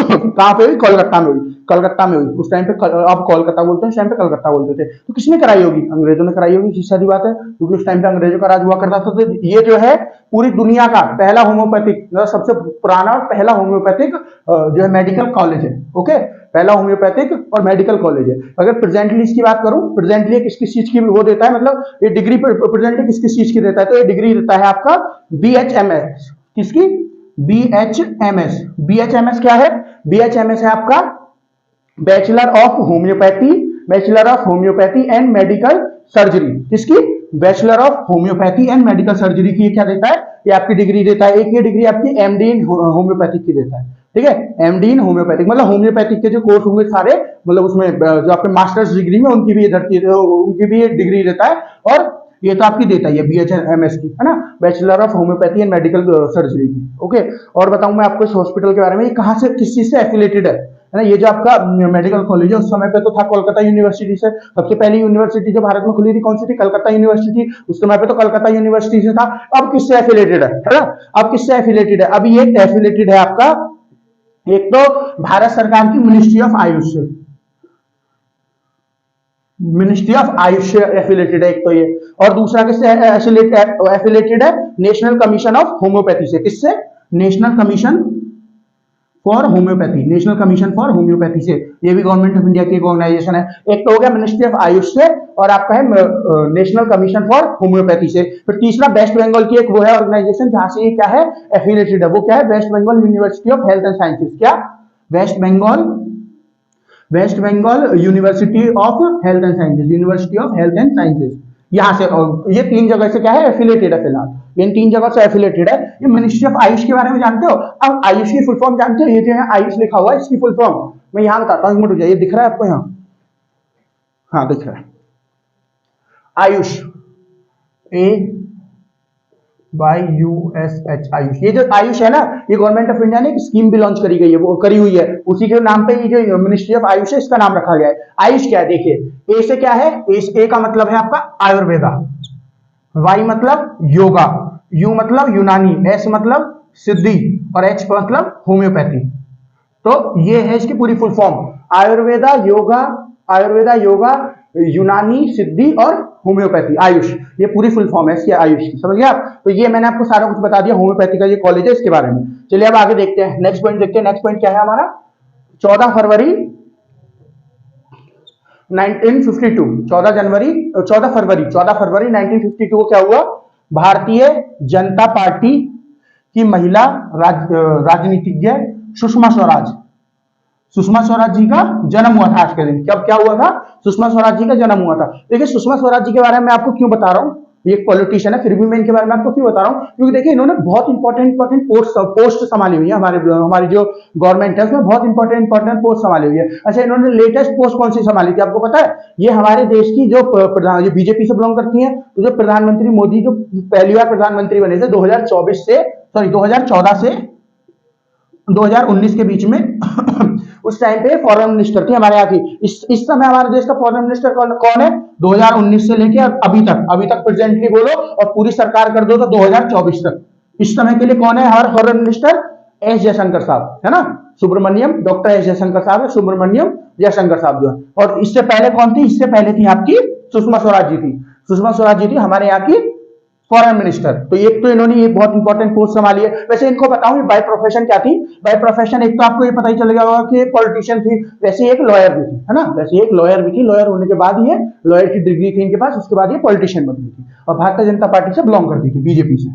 कहाँ पे हुई? कोलकाता में हुई, कलकत्ता में हुई। उस टाइम पे अब कोलकाता बोलते हैं, उस टाइम पे कलकत्ता बोलते थे। तो किसने कराई होगी? अंग्रेजों ने कराई होगी, सीधी सादी बात है, क्योंकि उस टाइम पे अंग्रेजों का राज हुआ करता था। तो ये जो है पूरी दुनिया का पहला होम्योपैथिक, सबसे पुराना और पहला होम्योपैथिक जो है मेडिकल कॉलेज है। ओके, पहला होम्योपैथिक और मेडिकल कॉलेज है। अगर प्रेजेंटली इसकी बात करूं, प्रेजेंटली किस किस चीज की वो देता है, मतलब ये डिग्री प्रेजेंटली किस किस चीज की देता है? तो ये डिग्री देता है आपका BHMS। किसकी? BHMS। BHMS क्या है? BHMS है आपका bachelor of homoeopathy, bachelor of homoeopathy and medical surgery. किसकी? Bachelor of homoeopathy and medical surgery की क्या देता है? ये आपकी डिग्री देता है। एक ये डिग्री आपकी MD इन होम्योपैथिक की देता है। ठीक है, MD इन होम्योपैथिक मतलब होम्योपैथिक के जो कोर्स होंगे सारे, मतलब उसमें जो आपके मास्टर्स डिग्री में उनकी भी उनकी भी डिग्री देता है। और ये तो आपकी देता है BHMS की, है ना, bachelor of homoeopathy and medical surgery की। ओके, और बताऊं मैं आपको इस हॉस्पिटल के बारे में, ये कहाँ से किस चीज से एफिलेटेड है ना? ये जो आपका मेडिकल कॉलेज है उस समय पे तो था कोलकाता यूनिवर्सिटी से। सबसे पहली यूनिवर्सिटी जो भारत में खुली थी कौन सी थी? कलकत्ता यूनिवर्सिटी। उस समय पे तो कलकत्ता यूनिवर्सिटी से था। अब किससे एफिलेटेड है ना? अब किससे एफिलेटेड है? अभी ये एफिलेटेड है आपका, एक तो भारत सरकार की मिनिस्ट्री ऑफ आयुष से, मिनिस्ट्री ऑफ आयुष से एफिलेटेड है एक तो ये, और दूसरा किससे एफिलेटेड है? नेशनल कमीशन ऑफ होम्योपैथी से। किससे? National commission for homeopathy, national commission for homeopathy से। ये भी गवर्नमेंट ऑफ इंडिया की एक ऑर्गेनाइजेशन है। एक तो हो गया मिनिस्ट्री ऑफ आयुष से, और आपका है नेशनल कमीशन फॉर होम्योपैथी से। फिर तीसरा वेस्ट बंगाल की एक वो है ऑर्गेनाइजेशन जहां से ये क्या है? एफिलेटेड है। वो क्या है? West Bengal University of Health and Sciences. क्या? West Bengal, West Bengal University of Health and Sciences, University of Health and Sciences. यहां से ये तीन जगह से क्या है? एफिलेटेड है फिलहाल। इन तीन जगह से एफिलेटेड है। ये मिनिस्ट्री ऑफ आयुष के बारे में जानते हो? अब आयुष की फुल फॉर्म जानते हो? ये जो है आयुष लिखा हुआ है, इसकी फुल फॉर्म मैं यहां बताता हूं, एक मिनट रुक जाइए। दिख रहा है आपको यहाँ? हाँ दिख रहा है। आयुष, AYUSH, आयुष। ये जो आयुष है ना, ये गवर्नमेंट ऑफ इंडिया ने एक स्कीम भी लॉन्च करी गई है, वो करी हुई है। उसी के नाम पे ये जो मिनिस्ट्री ऑफ आयुष है इसका नाम रखा गया है। आयुष क्या है देखिए, ए से क्या है? ए का मतलब है आपका आयुर्वेदा, वाई मतलब योगा, यू मतलब यूनानी, एस मतलब सिद्धि, और एच मतलब होम्योपैथी। तो ये है इसकी पूरी फुल फॉर्म, आयुर्वेदा योगा, आयुर्वेदा योगा, यूनानी, सिद्धि और होम्योपैथी, आयुष। ये पूरी फुल फॉर्म है इसकी आयुष की, समझ गए आप? तो ये मैंने आपको सारा कुछ बता दिया होम्योपैथी का ये कॉलेज है इसके बारे में। चलिए अब आगे देखते हैं, नेक्स्ट पॉइंट देखते हैं। नेक्स्ट पॉइंट क्या है हमारा? 14 फरवरी 1952, 14 फरवरी 1952 को क्या हुआ? भारतीय जनता पार्टी की महिला राजनीतिज्ञ सुषमा स्वराज, सुषमा स्वराज जी का जन्म हुआ था आज के दिन। कब क्या हुआ था? सुषमा स्वराज जी का जन्म हुआ था। देखिए सुषमा स्वराज जी के बारे में आपको क्यों बता रहा हूँ, ये एक पॉलिटिशियन है, फिर भी मैं इनके बारे में आपको क्यों बता रहा हूँ? क्योंकि देखिए इन्होंने बहुत इंपॉर्टेंट पोस्ट संभाली हुई है। हमारी जो गवर्नमेंट है उसमें बहुत इंपॉर्टेंट पोस्ट संभाली हुई है। अच्छा, इन्होंने लेटेस्ट पोस्ट कौन सी संभाली थी आपको पता है? ये हमारे देश की जो प्रधान, बीजेपी से बिलोंग करती है, तो जो प्रधानमंत्री मोदी जो पहली बार प्रधानमंत्री बने थे 2014 से 2019 के बीच में उस टाइम पे फॉरेन मिनिस्टर थी हमारे यहाँ की। इस समय हमारे देश का फॉरेन मिनिस्टर कौन है? 2019 से लेके अभी तक प्रेजेंटली बोलो और पूरी सरकार कर दो तो 2024 तक। इस समय के लिए कौन है हमारा फॉरेन मिनिस्टर? एस जयशंकर साहब, है ना, सुब्रमण्यम, डॉक्टर एस जयशंकर साहब है, सुब्रमण्यम जयशंकर साहब जो है। और इससे पहले कौन थी? इससे पहले थी आपकी सुषमा स्वराज जी थी। सुषमा स्वराज जी थी हमारे यहाँ की फॉरेन मिनिस्टर। तो एक तो इन्होंने ये बहुत इंपॉर्टेंट पोस्ट संभाली है। वैसे इनको बताऊं बाय प्रोफेशन क्या थी? बाय प्रोफेशन एक तो आपको ये पता ही चल गया होगा कि पॉलिटिशियन थी, वैसे एक लॉयर भी थी, है ना, वैसे एक लॉयर भी थी। लॉयर होने के बाद ये लॉयर की डिग्री थी इनके पास, उसके बाद ये पॉलिटिशियन बन गई थी और भारतीय जनता पार्टी से बिलोंग करती थी, बीजेपी से।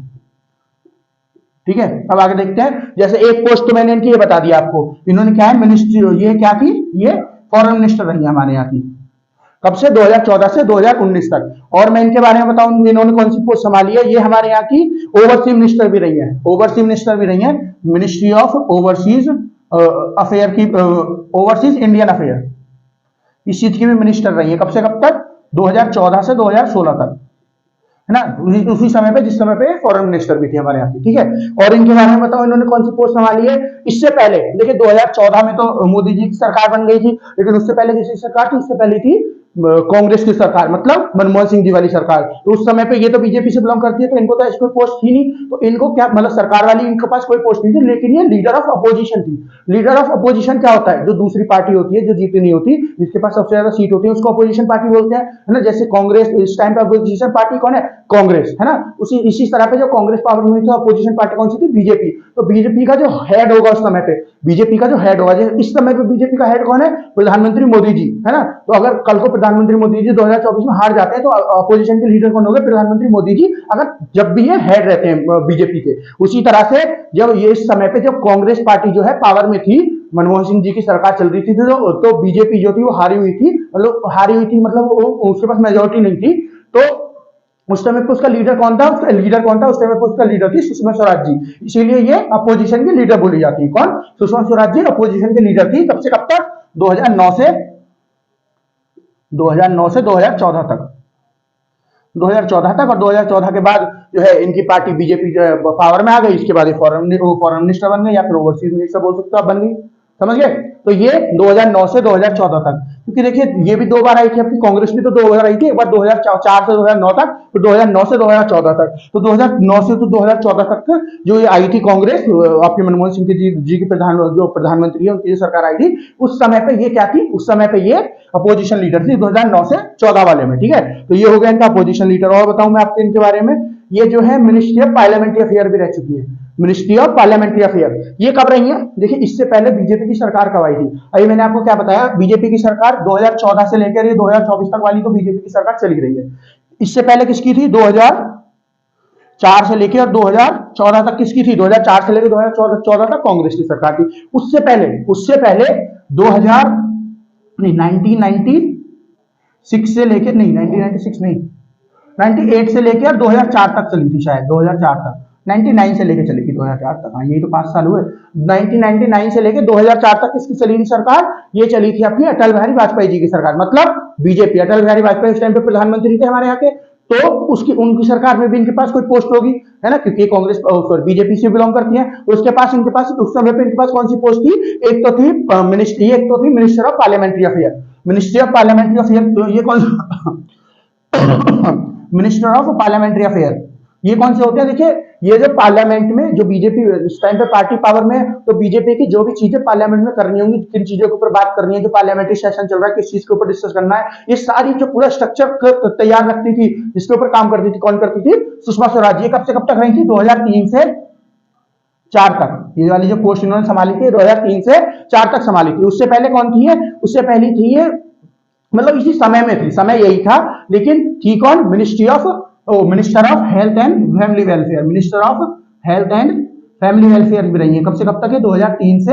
ठीक है, अब आगे देखते हैं। जैसे एक पोस्ट तो मैंने इनकी ये बता दिया आपको, इन्होंने क्या है मिनिस्ट्री, ये क्या थी? ये फॉरेन मिनिस्टर रही है हमारे यहाँ की। कब से? 2014 से 2019 तक। और मैं इनके बारे में बताऊं इन्होंने कौन सी पोस्ट संभाली है। ये हमारे यहाँ की ओवरसीज मिनिस्टर भी रही है, ओवरसीज मिनिस्टर भी रही है, मिनिस्ट्री ऑफ ओवरसीज अफेयर की, ओवरसीज इंडियन अफेयर, इस चीज की भी मिनिस्टर रही है। कब से कब तक? 2014 से 2016 तक, है ना, उसी समय पे जिस समय पे फॉरेन मिनिस्टर भी थी हमारे यहाँ की। ठीक है, और इनके बारे में बताओ इन्होंने कौन सी पोस्ट संभाली है। इससे पहले देखिए 2014 में तो मोदी जी की सरकार बन गई थी, लेकिन उससे पहले किसी सरकार थी? इससे पहले थी कांग्रेस की सरकार, मतलब मनमोहन सिंह जी वाली सरकार। तो उस समय पे ये तो बीजेपी से बिलोंग करती है, तो इनको तो ऐसी कोई पोस्ट थी नहीं, तो इनको क्या मतलब सरकार वाली इनके पास कोई पोस्ट नहीं थी, लेकिन ये लीडर ऑफ अपोजिशन थी। लीडर ऑफ अपोजिशन क्या होता है? जो दूसरी पार्टी होती है, जो जीती नहीं होती, जिसके पास सबसे ज्यादा सीट होती है, उसको अपोजिशन पार्टी बोलते हैं, है ना। जैसे कांग्रेस इस टाइम पे अपोजिशन पार्टी कौन है? कांग्रेस, है ना। उसी इसी तरह पे जो कांग्रेस पावर में हुई थी, अपोजिशन पार्टी कौन सी थी? बीजेपी। तो बीजेपी का जो हेड होगा उस समय पे, बीजेपी का जो हेड होगा, इस समय पे बीजेपी का हेड कौन है? प्रधानमंत्री मोदी जी, है ना। तो अगर कल को प्रधानमंत्री मोदी जी 2024 में हार जाते हैं, तो अपोजिशन के लीडर कौन होंगे? प्रधानमंत्री मोदी जी, अगर जब भी ये हेड रहते हैं बीजेपी के। उसी तरह से जब ये इस समय पे जब कांग्रेस पार्टी जो है पावर में थी, मनमोहन सिंह जी की सरकार चल रही थी, तो बीजेपी जो थी वो हारी हुई थी, मतलब उसके पास मेजोरिटी नहीं थी। तो उस समय पे उसका लीडर कौन था? उसका लीडर कौन था उस समय पे? उसका लीडर थी सुषमा स्वराज जी। इसीलिए ये अपोजिशन की लीडर बोली जाती है। कौन? सुषमा स्वराज जी अपोजिशन के लीडर थी। कब से कब तक? 2009 से 2014 तक। 2014 तक, और 2014 के बाद जो है इनकी पार्टी बीजेपी जो है पावर में आ गई। इसके बाद ये फॉरेन मिनिस्टर बन गए, या फिर ओवरसीज मिनिस्टर बोल सकते हो आप, बन गई। समझ गए? तो ये 2009 से 2014 तक, क्योंकि देखिए ये भी दो बार आई थी, आपकी कांग्रेस भी तो दो बार आई थी, एक बार 2004 से 2009 तक, फिर 2009 से 2014 तक। तो 2009 से तो 2014 तक जो ये आई थी कांग्रेस, आपके मनमोहन सिंह जी की प्रधानमंत्री है, उनकी जो सरकार आई थी, उस समय पे ये क्या थी? उस समय पे ये अपोजिशन लीडर थी 2009 से 14 वाले में। ठीक है, तो ये हो गया इनका अपोजिशन लीडर। और बताऊं मैं आपको इनके बारे में, ये जो है मिनिस्ट्री ऑफ पार्लियामेंट्री अफेयर भी रह चुकी है। मिनिस्ट्री ऑफ पार्लियामेंट्री अफेयर ये कब रही है? देखिए इससे पहले बीजेपी की सरकार कब आई थी? अभी मैंने आपको क्या बताया, बीजेपी की सरकार 2014 से लेकर ये 2024 तक वाली तो बीजेपी की सरकार चली रही है। इससे पहले किसकी थी? 2004 से लेकर और 2014 तक किसकी थी? 2004 से लेकर 2014 तक कांग्रेस की सरकार थी। उससे पहले 2000 नहीं 1996 से लेकर, नहीं 1996 नहीं, 98 से लेकर 2004 तक चली थी, शायद 2004 तक, 99 से लेकर चली थी 2004 तक। हाँ यही तो 5 साल हुए। 1999 से लेकर 2004 तक किसकी चली थी सरकार? ये चली थी अपनी अटल बिहारी वाजपेयी जी की सरकार, मतलब बीजेपी। अटल बिहारी वाजपेयी उस टाइम पे प्रधानमंत्री थे हमारे यहाँ के, तो उनकी सरकार में भी इनके पास कोई पोस्ट होगी, है ना, क्योंकि कांग्रेस बीजेपी से बिलोंग करती है। उसके पास इनके पास उस समय पे इनके पास कौन सी पोस्ट थी? एक तो थी minister of parliamentary affair. Ministry of parliamentary affair, तो ये कौन मिनिस्टर ऑफ पार्लियामेंट्री अफेयर, ये कौन से होते हैं? देखिए ये जो पार्लियामेंट में जो बीजेपी इस टाइम पे पार्टी पावर में है, तो बीजेपी की जो भी चीजें पार्लियामेंट में करनी होंगी, किन चीजों के ऊपर बात करनी है, जो पार्लियामेंट्री सेशन चल रहा है किस चीज के ऊपर डिस्कस करना है, ये सारी जो पूरा स्ट्रक्चर तैयार रखती थी, जिसके ऊपर काम करती थी, कौन करती थी? सुषमा स्वराज। ये कब से कब तक रही थी? 2003 से 4 तक। ये वाली जो पोस्ट इन्होंने संभाली थी 2003 से 4 तक संभाली थी। उससे पहले कौन थी? उससे पहले थी ये, मतलब इसी समय में थी, समय यही था, लेकिन थी कौन? Minister of Health and family welfare. Minister of Health and family welfare भी रही है। कब से कब तक है? 2003 से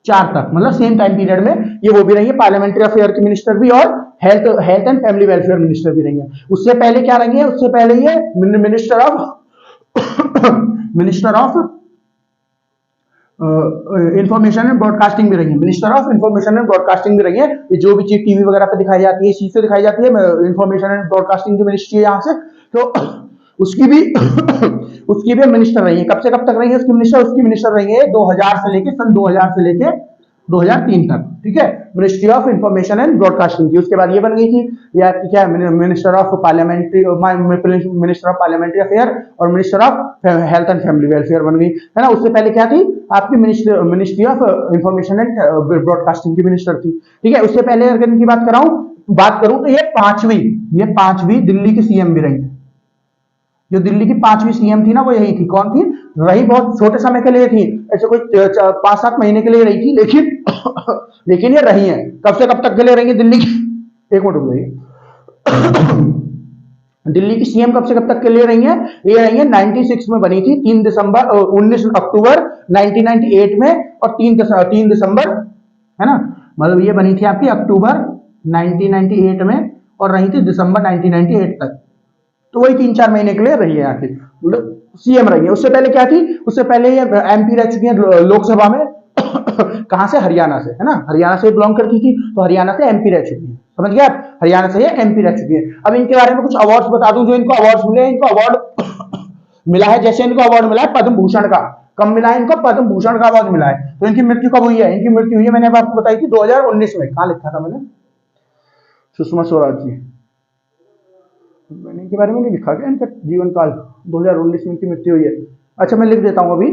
4 तक, मतलब सेम टाइम पीरियड में ये वो भी रही है, पार्लियामेंट्री अफेयर की मिनिस्टर भी, और health and family welfare minister भी रही है। उससे पहले क्या रही है? उससे पहले ये minister of information and broadcasting भी रही है। Minister of information and broadcasting भी रही है। ये जो भी चीज टीवी वगैरह पे दिखाई जाती है, इस चीज से दिखाई जाती है, इंफॉर्मेशन एंड ब्रॉडकास्टिंग की मिनिस्ट्री है यहाँ से, तो उसकी भी उसकी भी मिनिस्टर रही है। कब से कब तक रही है उसकी मिनिस्टर रही है 2000 से लेके सन 2000 से लेके 2003 तक। ठीक है, ministry of information and broadcasting की। उसके बाद ये बन गई थी या क्या, मिनिस्टर ऑफ पार्लियामेंट्री अफेयर और minister of Health and family welfare बन गई, है ना। उससे पहले क्या थी? आपकी ministry of information and broadcasting की मिनिस्टर थी। ठीक है, उससे पहले अगर इनकी बात करूं तो ये पांचवी दिल्ली की सीएम भी रही है। जो दिल्ली की 5वीं सीएम थी ना, वो यही थी। कौन थी? रही बहुत छोटे समय के लिए थी, ऐसे कोई 5-7 महीने के लिए रही थी, लेकिन ये रही है। कब से कब तक के लिए रही है दिल्ली की? एक मिनट रुक जाइए। दिल्ली की सीएम कब से कब तक के लिए रही है? ये रही है 96 में बनी थी, 19 अक्टूबर 1998 में, और 3 दिसंबर, है ना, मतलब ये बनी थी आपकी अक्टूबर 1998 में और रही थी दिसंबर 1998 तक। तो वही 3-4 महीने के लिए रही है आखिर, मतलब सीएम रही है। उससे पहले क्या थी? उससे पहले ये एमपी रह चुकी है लोकसभा में। कहां से? हरियाणा से, है ना, हरियाणा से बिलोंग करती थी, तो हरियाणा से एमपी रह चुकी है। समझ गए आप? हरियाणा से ये एमपी रह चुकी है। अब इनके बारे में कुछ अवार्ड्स बता दूं जो इनको अवार्ड्स मिले हैं। इनको अवार्ड मिला है, जैसे इनको अवार्ड मिला है पद्म भूषण का। कब मिला है इनको? पद्म भूषण का अवार्ड मिला है। तो इनकी मृत्यु कब हुई है? इनकी मृत्यु हुई है, मैंने आपको बताई थी 2019 में। कहां लिखा था मैंने? सुषमा स्वराज जी, मैंने इनके बारे में नहीं लिखा क्या, इनका जीवन काल 2019 में इनकी मृत्यु हुई है। अच्छा मैं लिख देता हूँ अभी,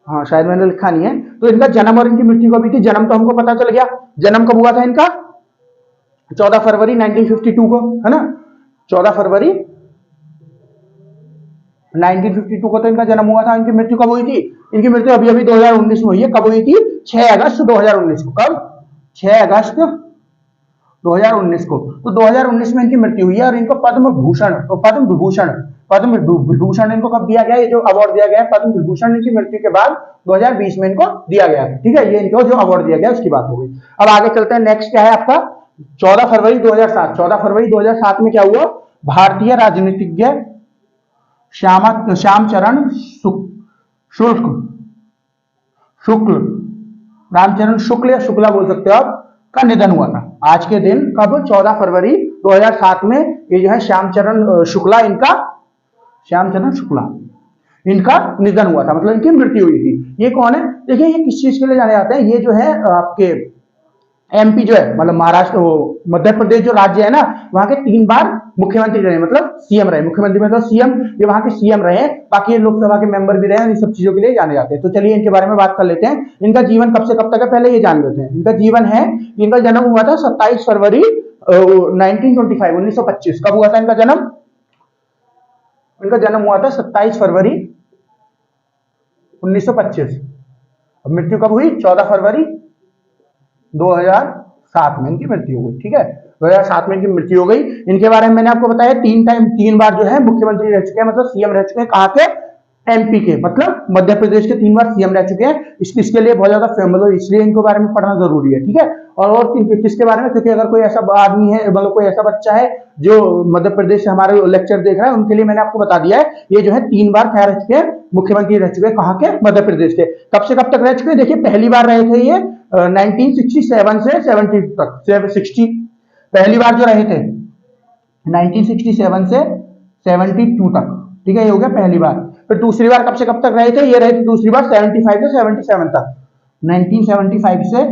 हाँ शायद मैंने लिखा नहीं है। तो इनका जन्म और इनकी मृत्यु कब हुई थी, जन्म तो हमको पता चल गया, जन्म कब हुआ था इनका 14 फरवरी 1952 को, है ना, 14 फरवरी 1952 को तो इनका जन्म हुआ था। इनकी मृत्यु कब हुई थी, इनकी मृत्यु अभी अभी 2019 में हुई है। कब हुई थी, 6 अगस्त 2019 को। कब, 6 अगस्त 2019 को। तो 2019 में इनकी मृत्यु हुई है और इनको पद्म भूषण, तो पद्म विभूषण इनको कब दिया गया, ये जो अवार्ड दिया गया है पद्म विभूषण इनकी मृत्यु के बाद 2020 में इनको दिया गया है। ठीक है, ये इनको जो अवार्ड दिया गया उसकी बात हो गई। अब आगे चलते हैं, नेक्स्ट क्या है आपका 14 फरवरी 2007। 14 फरवरी 2007 में क्या हुआ, भारतीय राजनीतिज्ञ श्यामचरण शुक्ल, रामचरण शुक्ल या शुक्ला बोल सकते हो आप, का निधन हुआ था आज के दिन। कब, 14 फरवरी 2007 में ये जो है श्यामचरण शुक्ला इनका निधन हुआ था, मतलब इनकी मृत्यु हुई थी। ये कौन है, देखिए ये किस चीज के लिए जाने जाते हैं, ये जो है आपके एमपी जो है, मतलब महाराष्ट्र, मध्य प्रदेश जो राज्य है ना, वहां के 3 बार मुख्यमंत्री रहे, मतलब सीएम रहे, मुख्यमंत्री मतलब सीएम, ये वहां के सीएम रहे, बाकी ये लोकसभा के मेंबर भी रहे, इन सब चीजों के लिए जाने जाते हैं। तो चलिए इनके बारे में बात कर लेते हैं। इनका जीवन कब से कब तक है पहले ये जान लेते हैं। इनका जीवन है, इनका जन्म हुआ था 27 फरवरी 1925। कब हुआ था इनका जन्म, इनका जन्म हुआ था 27 फरवरी 1925। अब मृत्यु कब हुई, 14 फरवरी 2007 में इनकी मृत्यु हो गई। ठीक है, 2007 में इनकी मृत्यु हो गई। इनके बारे में मैंने आपको बताया 3 बार जो है मुख्यमंत्री रह चुके हैं, मतलब सीएम रह चुके हैं। कहां के, एमपी के, मतलब मध्य प्रदेश के 3 बार सीएम रह चुके हैं। इसके लिए बहुत ज्यादा फेमस, इसलिए इनको बारे में पढ़ना जरूरी है। ठीक है, और किसके बारे में, क्योंकि अगर कोई ऐसा आदमी है, मतलब कोई ऐसा बच्चा है जो मध्य प्रदेश से हमारे लेक्चर देख रहा है, उनके लिए मैंने आपको बता दिया है। ये जो है 3 बार क्या रह चुके हैं, मुख्यमंत्री रह चुके हैं। कहां के, मध्य प्रदेश के। कब से कब तक रह चुके हैं, देखिए पहली बार रहे थे ये 1967 से 70 तक, 60 पहली बार जो रहे थे 1967 से 72 तक। ठीक है, ये हो गया पहली बार। फिर दूसरी बार कब से कब तक रहे थे, ये रहे थे दूसरी बार 75 से 77 तक, 1975 से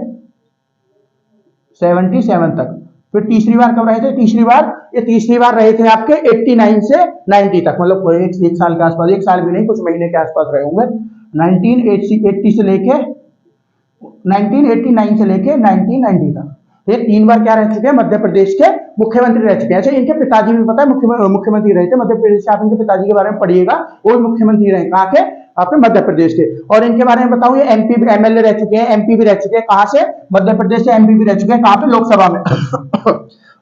77 तक। फिर तीसरी बार कब रहे थे, तीसरी बार रहे थे आपके 89 से 90 तक, मतलब एक साल के आसपास, एक साल भी नहीं, कुछ महीने के आसपास रहे होंगे। 1989 से लेके 1990 तक। ये 3 बार क्या रह चुके हैं, मध्य प्रदेश के मुख्यमंत्री रह चुके हैं। अच्छा, इनके पिताजी भी पता है मुख्यमंत्री रहे थे मध्य प्रदेश से। आप इनके पिताजी के बारे में पढ़िएगा, वो मुख्यमंत्री रहे, कहाँ के, आपके मध्य प्रदेश के। और इनके बारे में बताऊं, ये एमपी एमएलए रह चुके हैं, एमपी भी रह चुके हैं। कहां से, मध्य प्रदेश से एमपी भी रह चुके हैं। कहां पे, लोकसभा में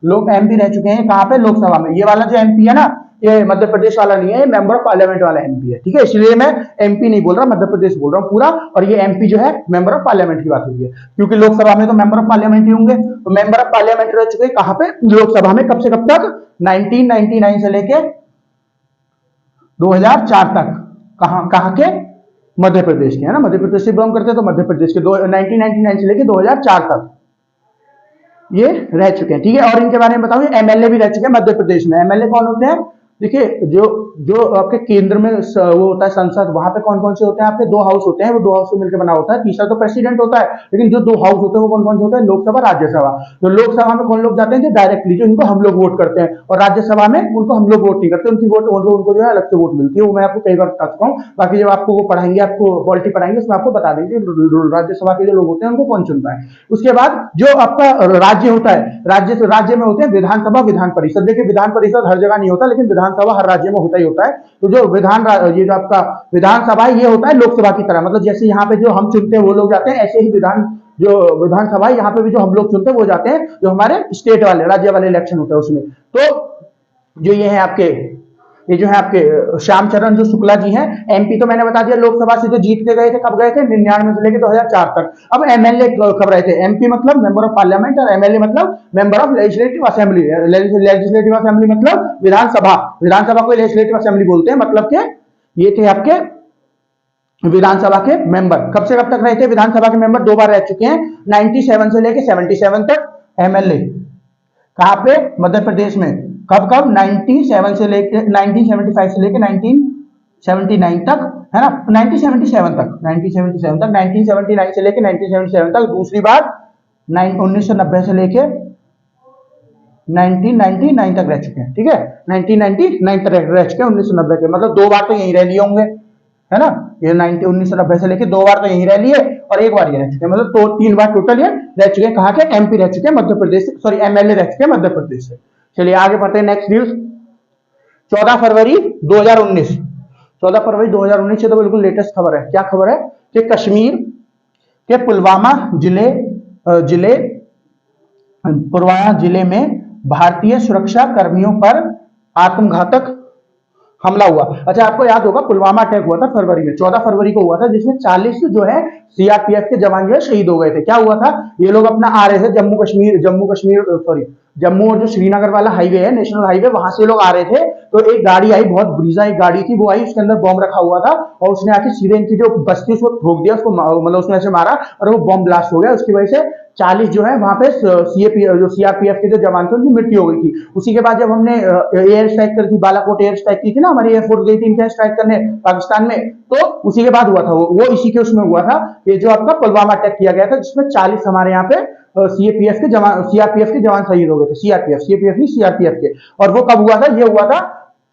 लोग एमपी रह चुके हैं, कहां पे, लोकसभा में। ये वाला जो एमपी है ना, ये मध्य प्रदेश वाला नहीं है, ये मेंबर ऑफ पार्लियामेंट वाला एमपी है। ठीक है, इसलिए मैं एमपी नहीं बोल रहा, मध्य प्रदेश बोल रहा हूँ पूरा। और ये एमपी जो है मेंबर ऑफ पार्लियामेंट की बात हुई है, क्योंकि लोकसभा में तो मेंबर ऑफ पार्लियामेंट ही होंगे। तो मेंबर ऑफ पार्लियामेंट रह चुके हैं कहां पे, लोकसभा में। कब से कब तक, 1999 से लेके 2004 तक। कहां के, मध्य प्रदेश के, है ना, मध्य प्रदेश से बिलोंग करते हैं, तो मध्य प्रदेश के 1999 से लेके 2004 तक ये रह चुके हैं। ठीक है, और इनके बारे में बताऊं, एमएलए भी रह चुके हैं मध्य प्रदेश में। एमएलए कौन होते हैं, देखिए जो आपके केंद्र में वो होता है संसद, वहां पे कौन कौन से होते हैं, आपके 2 हाउस होते हैं, वो 2 हाउस से मिलकर बना होता है। तीसरा तो प्रेसिडेंट होता है, लेकिन जो 2 हाउस होते हैं वो कौन कौन से होते हैं, लोकसभा, राज्यसभा। तो लोकसभा में कौन लोग जाते हैं, जो डायरेक्टली, जो इनको हम लोग वोट करते हैं, और राज्यसभा में उनको हम लोग वोट नहीं करते, उनकी वोट उनको जो है अलग से वोट मिलती है। वो मैं आपको कई बार बता चुका हूँ, बाकी जब आपको वो पढ़ाएंगे, आपको पॉलिटी पढ़ाएंगे, उसमें आपको बता देंगे राज्यसभा के जो लोग होते हैं उनको कौन चुनता है। उसके बाद जो आपका राज्य होता है, राज्य में होते हैं विधानसभा, विधान परिषद। देखिए विधान परिषद हर जगह नहीं होता, लेकिन विधानसभा हर राज्य में होता ही होता है। तो जो ये जो आपका विधानसभा है, ये होता है लोकसभा की तरह, मतलब जैसे यहाँ पे जो हम चुनते हैं वो लोग जाते हैं, ऐसे ही विधानसभा यहाँ पे भी जो हम लोग चुनते हैं वो जाते हैं, जो हमारे स्टेट वाले, राज्य वाले इलेक्शन होते हैं उसमें। तो जो ये है आपके, ये जो है आपके श्यामचरण जो शुक्ला जी हैं, एमपी तो मैंने बता दिया, लोकसभा से जो जीत के गए थे, कब गए थे, 99 से लेकर 2004 तक। अब एमएलए कब रहे थे, एमपी मतलब मेंबर ऑफ पार्लियामेंट, और एमएलए मतलब member of legislative assembly. Legislative assembly मतलब विधानसभा, विधानसभा को लेजिस्लेटिव असेंबली बोलते हैं, मतलब के ये थे आपके विधानसभा के मेंबर। कब से कब तक रहे थे विधानसभा के मेंबर, 2 बार रह चुके हैं, 97 से लेकर 77 तक। एमएलए कहां पे, मध्य प्रदेश में। कब 97 से लेकर 1975 से लेकर 1979 तक, है ना, 1977 तक, 1979 से लेकर 1977 तक। दूसरी बार 1990 से लेकर 1999 तक रह चुके हैं, ठीक है, 1999 तक रह चुके हैं 1990 के, मतलब 2 बार तो यहीं रह लिए होंगे, है ना, ये 1990 से लेके 2 बार तो यहीं रह लिए और 1 बार ये रह चुके हैं, मतलब तो 3 बार टोटल ये रह चुके हैं। कहाँ के? एमपी रह चुके हैं, मध्य प्रदेश से, सॉरी एमएलए रह चुके हैं मध्य प्रदेश से। चलिए आगे बढ़ते हैं, नेक्स्ट न्यूज 14 फरवरी 2019, 14 फरवरी 2019 से तो बिल्कुल लेटेस्ट खबर है। क्या खबर है कि कश्मीर के पुलवामा जिले में भारतीय सुरक्षा कर्मियों पर आत्मघातक हमला हुआ। अच्छा, आपको याद होगा पुलवामा अटैक हुआ था फरवरी में, 14 फरवरी को हुआ था, जिसमें 40 जो है सीआरपीएफ के जवान जो है शहीद हो गए थे। क्या हुआ था, ये लोग अपना आ रहे थे जम्मू और जो श्रीनगर वाला हाईवे है, नेशनल हाईवे, वहां से लोग आ रहे थे, तो एक गाड़ी आई, बहुत ब्रीजा एक गाड़ी थी, वो आई, उसके अंदर बॉम्ब रखा हुआ था और उसने आके सीधे इनकी जो बस्ती उसको ठोक दिया, उसको मतलब उसने ऐसे मारा और वो बॉम्ब ब्लास्ट हो गया। उसकी वजह से 40 जो है वहां पे सीआरपीएफ के जो जवान थे उनकी मृत्यु हो गई थी। उसी के बाद जब हमने एयर स्ट्राइक करी थी, बालाकोट एयर स्ट्राइक की थी ना, हमारी एयरफोर्स गई थी इनका स्ट्राइक करने पाकिस्तान में, तो उसी के बाद हुआ था वो इसी के उसमें हुआ था, ये जो आपका पुलवामा अटैक किया गया था, जिसमें 40 हमारे यहाँ पे सीआरपीएफ के जवान शहीद हो गए थे, सीआरपीएफ नहीं सीआरपीएफ के। और वो कब हुआ था? ये हुआ था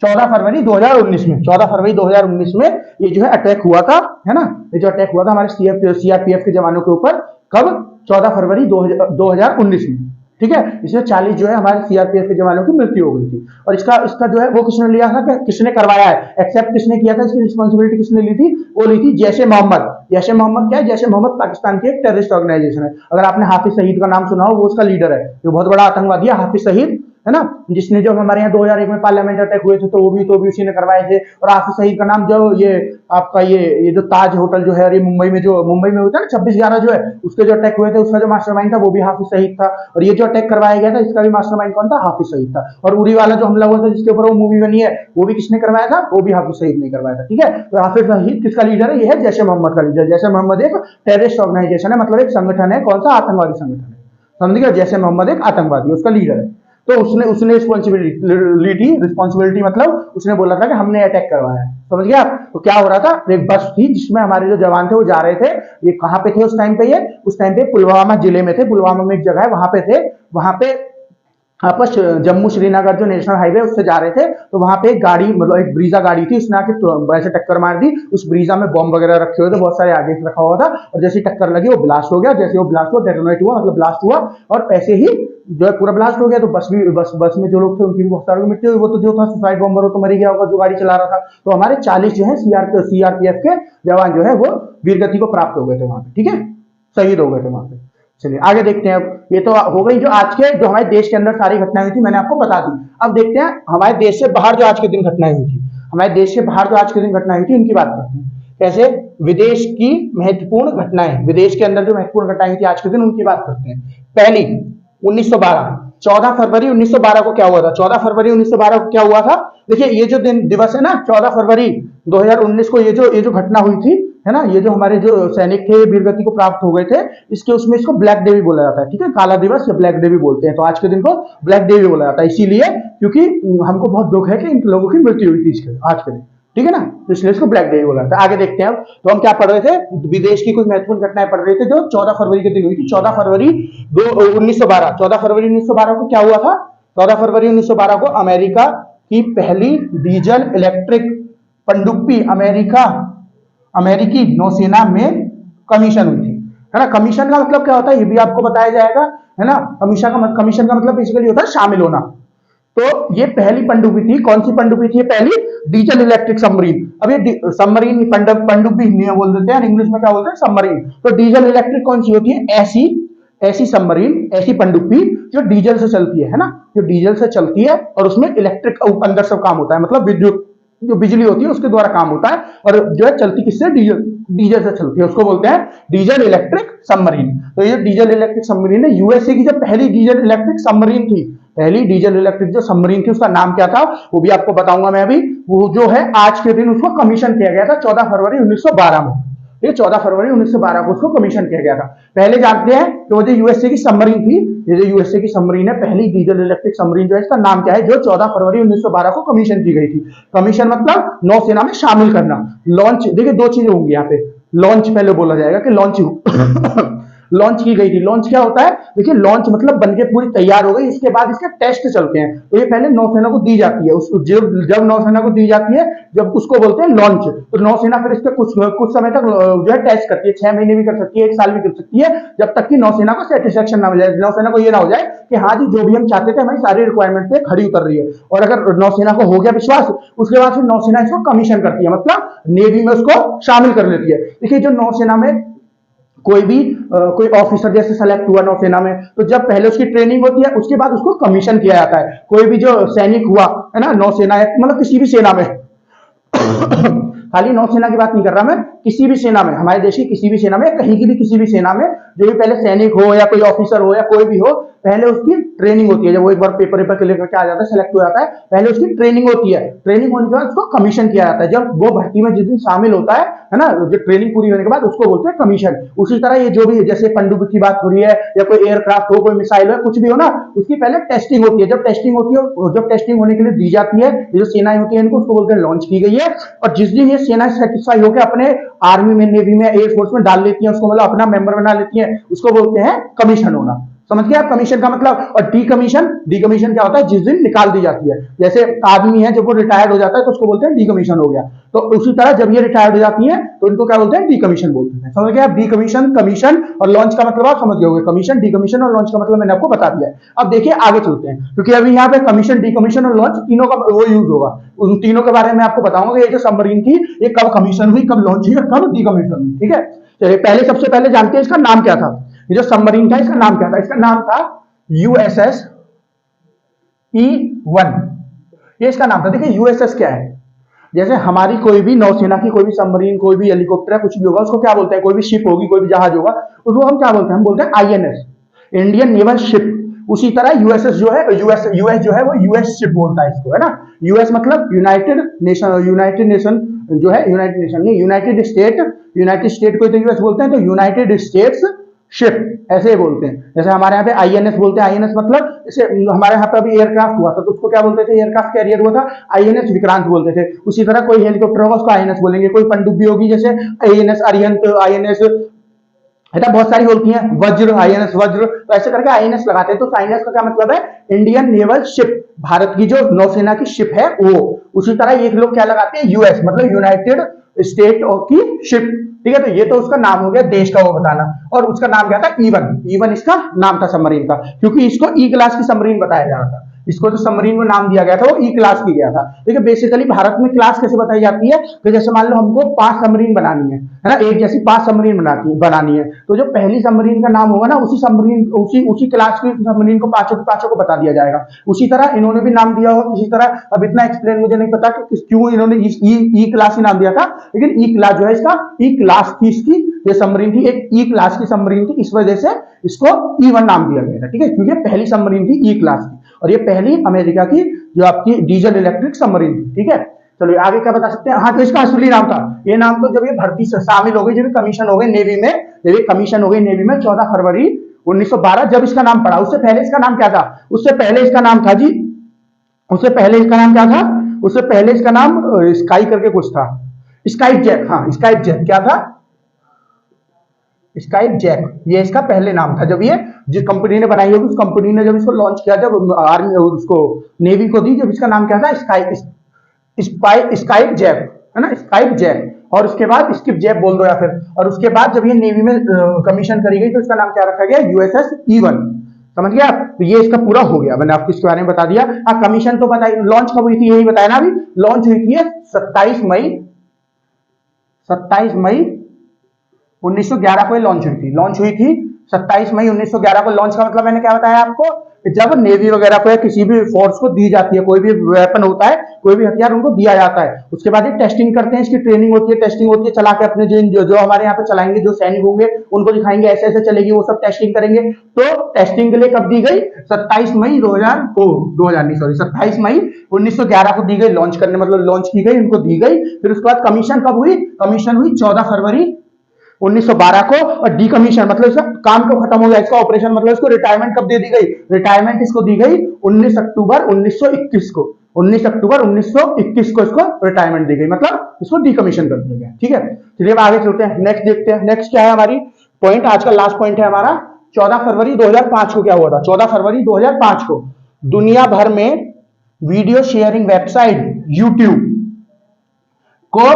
14 फरवरी 2019 में, 14 फरवरी 2019 में ये जो है अटैक हुआ था, है ना, ये जो अटैक हुआ था हमारे सीआरपीएफ के जवानों के ऊपर, कब? 14 फरवरी 2019 में, ठीक है। इसमें 40 जो है हमारे सीआरपीएफ के जवानों की मृत्यु हो गई थी। और इसका जो है वो किसने लिया था, किसने करवाया है, एक्सेप्ट किसने किया था, इसकी रिस्पॉन्सिबिलिटी किसने ली थी? वो ली थी जैश ए मोहम्मद। जैश ए मोहम्मद क्या है? जैश ए मोहम्मद पाकिस्तान की एक टेररिस्ट ऑर्गेनाइजेशन है। अगर आपने हाफिज सईद का नाम सुना हो, वो उसका लीडर है, जो बहुत बड़ा आतंकवादी है हाफिज सईद, है ना, जिसने जो हमारे यहाँ 2001 में पार्लियामेंट अटैक हुए थे, तो वो भी उसी ने करवाए थे। और हाफिज सईद का नाम जो ये आपका ये जो ताज होटल जो है, ये मुंबई में होता है ना 26/11 जो है, उसके जो अटैक हुए थे, उसका जो मास्टरमाइंड था वो भी हाफिज सईद था। और ये जो अटैक करवाया गया था, इसका भी मास्टरमाइंड कौन था? हाफिज सईद था। और उरी वाला जो हमला हुआ था, जिसके ऊपर वो मूवी बनी है, वो भी किसने करवाया था? वो भी हाफिज सईद ने करवाया था, ठीक है। तो हाफिज सईद किसका लीडर है? ये है जैश ए मोहम्मद का लीडर। जैश ए मोहम्मद एक टेररिस्ट ऑर्गेनाइजेशन है, मतलब एक संगठन है, कौन सा? आतंकवादी संगठन है, समझ गए। जैश ए मोहम्मद एक आतंकवादी, उसका लीडर है। तो उसने रिस्पॉन्सिबिलिटी ली थी, रिस्पॉन्सिबिलिटी मतलब उसने बोला था कि हमने अटैक करवाया है, समझ गया आप। तो क्या हो रहा था, एक बस थी जिसमें हमारे जो जवान थे वो जा रहे थे। ये कहाँ पे थे उस टाइम पे? उस टाइम पे पुलवामा जिले में थे, पुलवामा में एक जगह है, वहां पे थे। वहां पे आपस जम्मू श्रीनगर जो नेशनल हाईवे उससे जा रहे थे, तो वहां पे एक गाड़ी, मतलब एक ब्रीजा गाड़ी थी, उसने आके वैसे टक्कर मार दी। उस ब्रीजा में बॉम्ब वगैरह रखे हुए थे, बहुत सारे आगे से रखा हुआ था, और जैसे टक्कर लगी वो ब्लास्ट हो गया। जैसे वो ब्लास्ट हुआ, डेटोनेट हुआ, मतलब ब्लास्ट हुआ, और ऐसे ही जो है पूरा ब्लास्ट हो गया। तो बस में जो लोग थे उनकी भी बहुत सारी मृत्यु हुई। वो तो जो था सुसाइड बॉम्बर, वो तो मर ही गया होगा जो गाड़ी चला रहा था। तो हमारे 40 जो है सीआरपीएफ के जवान जो है वो वीरगति को प्राप्त हो गए थे वहां पे, ठीक है, शहीद हो गए थे वहां पे। चलिए आगे देखते हैं। अब ये तो हो गई जो आज के जो हमारे देश के अंदर सारी घटनाएं हुई थी, मैंने आपको बता दी। अब देखते हैं हमारे देश से बाहर जो आज के दिन घटनाएं हुई थी, हमारे देश के बाहर जो आज के दिन घटनाएं हुई थी उनकी बात करते हैं। कैसे? विदेश की महत्वपूर्ण घटनाएं, विदेश के अंदर जो महत्वपूर्ण घटनाएं हुई थी आज के दिन, उनकी बात करते हैं। पहली 1912, 14 फरवरी 1912 को क्या हुआ था? 14 फरवरी 1912 को क्या हुआ था? देखिए ये जो दिन दिवस है ना, 14 फरवरी 2019 को ये जो घटना हुई थी, है ना, ये जो हमारे जो सैनिक थे वीरगति को प्राप्त हो गए थे, इसके उसमें इसको ब्लैक डे भी बोला जाता है, ठीक है, काला दिवस या ब्लैक डे भी बोलते हैं। तो आज के दिन को ब्लैक डे भी बोला जाता है, इसीलिए क्योंकि हमको बहुत दुख है कि इन लोगों की मृत्यु हुई थी आज के दिन, ठीक है ना, तो इसलिए इसको ब्लैक डे बोला जाता है। आगे देखते हैं। अब तो हम क्या पढ़ रहे थे? विदेश की कुछ महत्वपूर्ण घटनाएं पढ़ रहे थे जो 14 फरवरी के दिन हुई थी। 14 फरवरी 1912, 14 फरवरी 1912 को क्या हुआ था? 14 फरवरी 1912 को अमेरिका की पहली डीजल इलेक्ट्रिक पनडुब्बी अमेरिकी नौसेना में कमीशन हुई थी, है ना। कमीशन का मतलब क्या होता है ये भी आपको बताया जाएगा, है ना। कमीशन का मतलब बेसिकली होता है शामिल होना। तो ये पहली पनडुब्बी थी, कौन सी पनडुब्बी थी? पहली डीजल इलेक्ट्रिक सबमरीन। अब ये सबमरीन पनडुब्बी हिंदी में बोल देते हैं, इंग्लिश में क्या बोलते हैं? सबमरीन। तो डीजल इलेक्ट्रिक कौन सी होती है? ऐसी सबमरीन, ऐसी पनडुब्बी जो डीजल से चलती है ना, जो डीजल से चलती है और उसमें इलेक्ट्रिक अंदर सब काम होता है, मतलब विद्युत जो बिजली होती है उसके द्वारा काम होता है, और जो है चलती किससे? डीजल से चलती है, उसको बोलते हैं डीजल इलेक्ट्रिक सबमरीन। तो ये डीजल इलेक्ट्रिक सबमरीन है। यूएसए की जो पहली डीजल इलेक्ट्रिक सबमरीन थी, पहली डीजल इलेक्ट्रिक जो सबमरीन थी, उसका नाम क्या था वो भी आपको बताऊंगा मैं अभी। वो जो है आज के दिन उसको कमीशन किया गया था 14 फरवरी 1912 में। ये 14 फरवरी 1912 को उसको कमीशन किया गया था। पहले जानते हैं कि वो जो यूएसए की सबमरीन थी, ये जो यूएसए की सबमरीन है, पहली डीजल इलेक्ट्रिक सबमरीन जो है, इसका नाम क्या है जो 14 फरवरी 1912 को कमीशन की गई थी? कमीशन मतलब नौसेना में शामिल करना, लॉन्च। देखिए दो चीजें होंगी यहाँ पे, लॉन्च पहले बोला जाएगा कि लॉन्च लॉन्च की गई थी। लॉन्च क्या होता है, देखिए लॉन्च मतलब बनके पूरी तैयार हो गई, इसके बाद इसके टेस्ट चलते हैं, तो ये पहले नौसेना को दी जाती है। जब नौसेना को दी जाती है, जब उसको बोलते हैं लॉन्च, तो नौसेना फिर इसके कुछ समय तक जो है टेस्ट करती है, 6 महीने भी कर सकती है, 1 साल भी कर सकती है, जब तक कि नौसेना को सेटिस्फेक्शन ना मिल जाए, नौसेना को ये ना हो जाए कि हाँ जी जो भी हम चाहते थे हमारी सारी रिक्वायरमेंट पे खड़ी उतर रही है। और अगर नौसेना को हो गया विश्वास, उसके बाद फिर नौसेना इसको कमीशन करती है, मतलब नेवी में उसको शामिल कर लेती है। देखिए जो नौसेना में कोई ऑफिसर जैसे सेलेक्ट हुआ नौसेना में, तो जब पहले उसकी ट्रेनिंग होती है, उसके बाद उसको कमीशन किया जाता है। कोई भी जो सैनिक हुआ है ना नौसेना, मतलब किसी भी सेना में खाली नौसेना की बात नहीं कर रहा मैं, किसी भी सेना में, हमारे देश की किसी भी सेना में, कहीं की भी किसी भी सेना में जो भी पहले सैनिक हो या कोई ऑफिसर हो या कोई भी हो, पहले उसकी ट्रेनिंग होती है। जब वो एक बार पेपर क्लियर करके आ जाता है, सेलेक्ट हो जाता है, पहले उसकी ट्रेनिंग होती है। ट्रेनिंग होने के बाद उसको कमीशन किया जाता है। जब वो भर्ती में जिस दिन शामिल होता है ना, जो ट्रेनिंग पूरी होने के बाद, उसको बोलते हैं कमीशन। उसी तरह ये जो भी जैसे पनडुब्बी की बात हो रही है या कोई एयरक्राफ्ट हो, कोई मिसाइल हो, कुछ भी हो ना, उसकी पहले टेस्टिंग होती है। जब टेस्टिंग होती है, जब टेस्टिंग होने के लिए दी जाती है, जो सेनाएं होती है इनको, उसको बोलते हैं लॉन्च की गई है। और जिस दिन ये सेना सेटिस्फाई होकर अपने आर्मी में, नेवी में, एयरफोर्स में डाल लेती है, उसको मतलब अपना मेंबर बना लेती है, उसको बोलते हैं कमीशन होना। समझ गए आप कमीशन का मतलब। और डीकमीशन क्या होता है, जिस दिन निकाल दी जाती है। जैसे आदमी है जब वो रिटायर्ड हो जाता है तो उसको बोलते हैं डीकमीशन हो गया। तो उसी तरह जब ये रिटायर्ड हो जाती है तो इनको क्या बोलते हैं, डीकमीशन बोलते हैं। समझ गए आप, डीकमीशन, कमीशन और लॉन्च का मतलब आप समझ गए। कमीशन, डीकमीशन और लॉन्च का मतलब मैंने आपको बता दिया है। अब देखिए आगे चलते हैं, क्योंकि अभी यहाँ पे कमीशन, डीकमीशन और लॉन्च तीनों का वो यूज होगा। उन तीनों के बारे में आपको बताऊंगा, ये जो सबमरीन थी ये कब कमीशन हुई, कब लॉन्च हुई, कब डीकमीशन हुई। ठीक है, चलिए पहले सबसे पहले जानते हैं इसका नाम क्या था। ये जो सबमरीन था इसका नाम क्या था, इसका नाम था यूएसएस E1। ये इसका नाम था। देखिए यूएसएस क्या है, जैसे हमारी कोई भी नौसेना की कोई भी सबमरीन, कोई भी हेलीकॉप्टर है, कुछ भी होगा, उसको क्या बोलते हैं, कोई भी शिप होगी, कोई भी जहाज होगा, उसको हम क्या बोलते हैं, हम बोलते हैं आईएनएस, इंडियन नेवल शिप। उसी तरह यूएसएस जो है, यूएस जो है वो यूएस शिप बोलता है इसको, है ना। यूएस मतलब यूनाइटेड नेशन जो है, यूनाइटेड नेशन नहीं, यूनाइटेड स्टेट को तो यूएस बोलते हैं, तो यूनाइटेड स्टेट्स शिप ऐसे ही बोलते हैं। जैसे हमारे यहाँ पे आईएनएस बोलते हैं, आईएनएस मतलब जैसे हमारे यहाँ पे अभी एयरक्राफ्ट हुआ था तो उसको क्या बोलते थे, एयरक्राफ्ट कैरियर हुआ था, आईएनएस विक्रांत बोलते थे। उसी तरह कोई हेलीकॉप्टर होगा उसको आईएनएस बोलेंगे, कोई पनडुब्बी होगी जैसे आईएनएस अरिहंत, आईएनएस, ऐसा बहुत सारी होती हैं, वज्र, आईएनएस वज्र, तो ऐसे करके आईएनएस लगाते हैं। तो आईएनएस का क्या मतलब है, इंडियन नेवल शिप, भारत की जो नौसेना की शिप है वो। उसी तरह एक लोग क्या लगाते हैं, यूएस मतलब यूनाइटेड स्टेट की शिप। ठीक है, तो ये तो उसका नाम हो गया, देश का वो बताना। और उसका नाम क्या था, E1 इसका नाम था सबमरीन का, क्योंकि इसको ई क्लास की सबमरीन बताया जा रहा था। इसको जो सबमरीन को नाम दिया गया था वो ई क्लास की गया था। देखिए बेसिकली भारत में क्लास कैसे बताई जाती है, तो जैसे मान लो हमको 5 सबमरीन बनानी है ना, एक जैसी 5 सबमरीन बनानी है, तो जो पहली सबमरीन का नाम होगा ना, उसी सबमरीन उसी क्लास की सबमरीन को पांचों को बता दिया जाएगा। उसी तरह इन्होंने भी नाम दिया होगा किसी तरह, अब इतना एक्सप्लेन मुझे नहीं पता कि क्यों इन्होंने ई क्लास ही नाम दिया था, लेकिन ई क्लास जो है इसका ई क्लास थी, इसकी ये सबमरीन थी, एक ई क्लास की सबमरीन थी, इस वजह से इसको E1 नाम दिया गया था। ठीक है, क्योंकि पहली सबमरीन थी ई क्लास की, और ये पहली अमेरिका की जो आपकी डीजल इलेक्ट्रिक सबमरीन थी। ठीक है, चलो आगे क्या बता सकते हैं। हाँ, तो इसका असली नाम था, ये नाम तो जब ये भर्ती से शामिल हो गई, जब कमीशन हो गई नेवी में, जब ये कमीशन हो गई नेवी में 14 फरवरी 1912, जब इसका नाम पड़ा। उससे पहले इसका नाम क्या था, उससे पहले इसका नाम था जी, उससे पहले इसका नाम क्या था, उससे पहले इसका नाम स्काई करके कुछ था, स्काइप जैक। हाँ, स्काइप जैक क्या था, स्काइप जैक, ये इसका पहले नाम था। जब ये जिस कंपनी ने बनाई होगी, उस कंपनी ने जब इसको लॉन्च किया, जब आर्मी उसको नेवी को दी, जब इसका नाम क्या था, स्काइप जैक, है ना, स्काइप जैक। और उसके बाद स्किप जैक बोल दो या फिर, और उसके बाद जब ये नेवी में कमीशन करी गई तो इसका नाम क्या रखा गया, यूएसएस E1। समझ गया आप, तो ये इसका पूरा हो गया, मैंने आपको इसके बारे में बता दिया। हाँ, कमीशन तो बताइए, लॉन्च कब हुई थी यही बताया ना अभी, लॉन्च हुई थी 27 मई 1911 को लॉन्च हुई थी 27 मई 1911 को। लॉन्च का मतलब मैंने क्या बताया आपको, जब नेवी वगैरह को या किसी भी फोर्स को दी जाती है, कोई भी वेपन होता है, कोई भी हथियार उनको दिया जाता है, उसके बाद ये टेस्टिंग करते हैं, इसकी ट्रेनिंग होती है, टेस्टिंग होती है, चला के अपने जो हमारे यहाँ पे चलाएंगे, जो सैनिक होंगे उनको दिखाएंगे ऐसे ऐसे चलेगी, वो सब टेस्टिंग करेंगे। तो टेस्टिंग के लिए कब दी गई, 27 मई 1911 को दी गई, लॉन्च करने मतलब लॉन्च की गई, उनको दी गई। फिर उसके बाद कमीशन कब हुई, कमीशन हुई 14 फरवरी 1912 को। और डीकमीशन मतलब इसका काम तो खत्म हो गया, इसका ऑपरेशन मतलब इसको रिटायरमेंट कब दे दी गई, रिटायरमेंट इसको दी गई 19 अक्टूबर 1921 को। 19 अक्टूबर 1921 को इसको रिटायरमेंट दी गई, मतलब इसको डीकमीशन कर दिया गया। ठीक है, चलिए अब आगे चलते हैं, नेक्स्ट देखते हैं। नेक्स्ट क्या है हमारी, पॉइंट, आज का लास्ट पॉइंट है हमारा। 14 फरवरी 2005 को क्या हुआ था? 14 फरवरी 2005 को दुनिया भर में वीडियो शेयरिंग वेबसाइट यूट्यूब को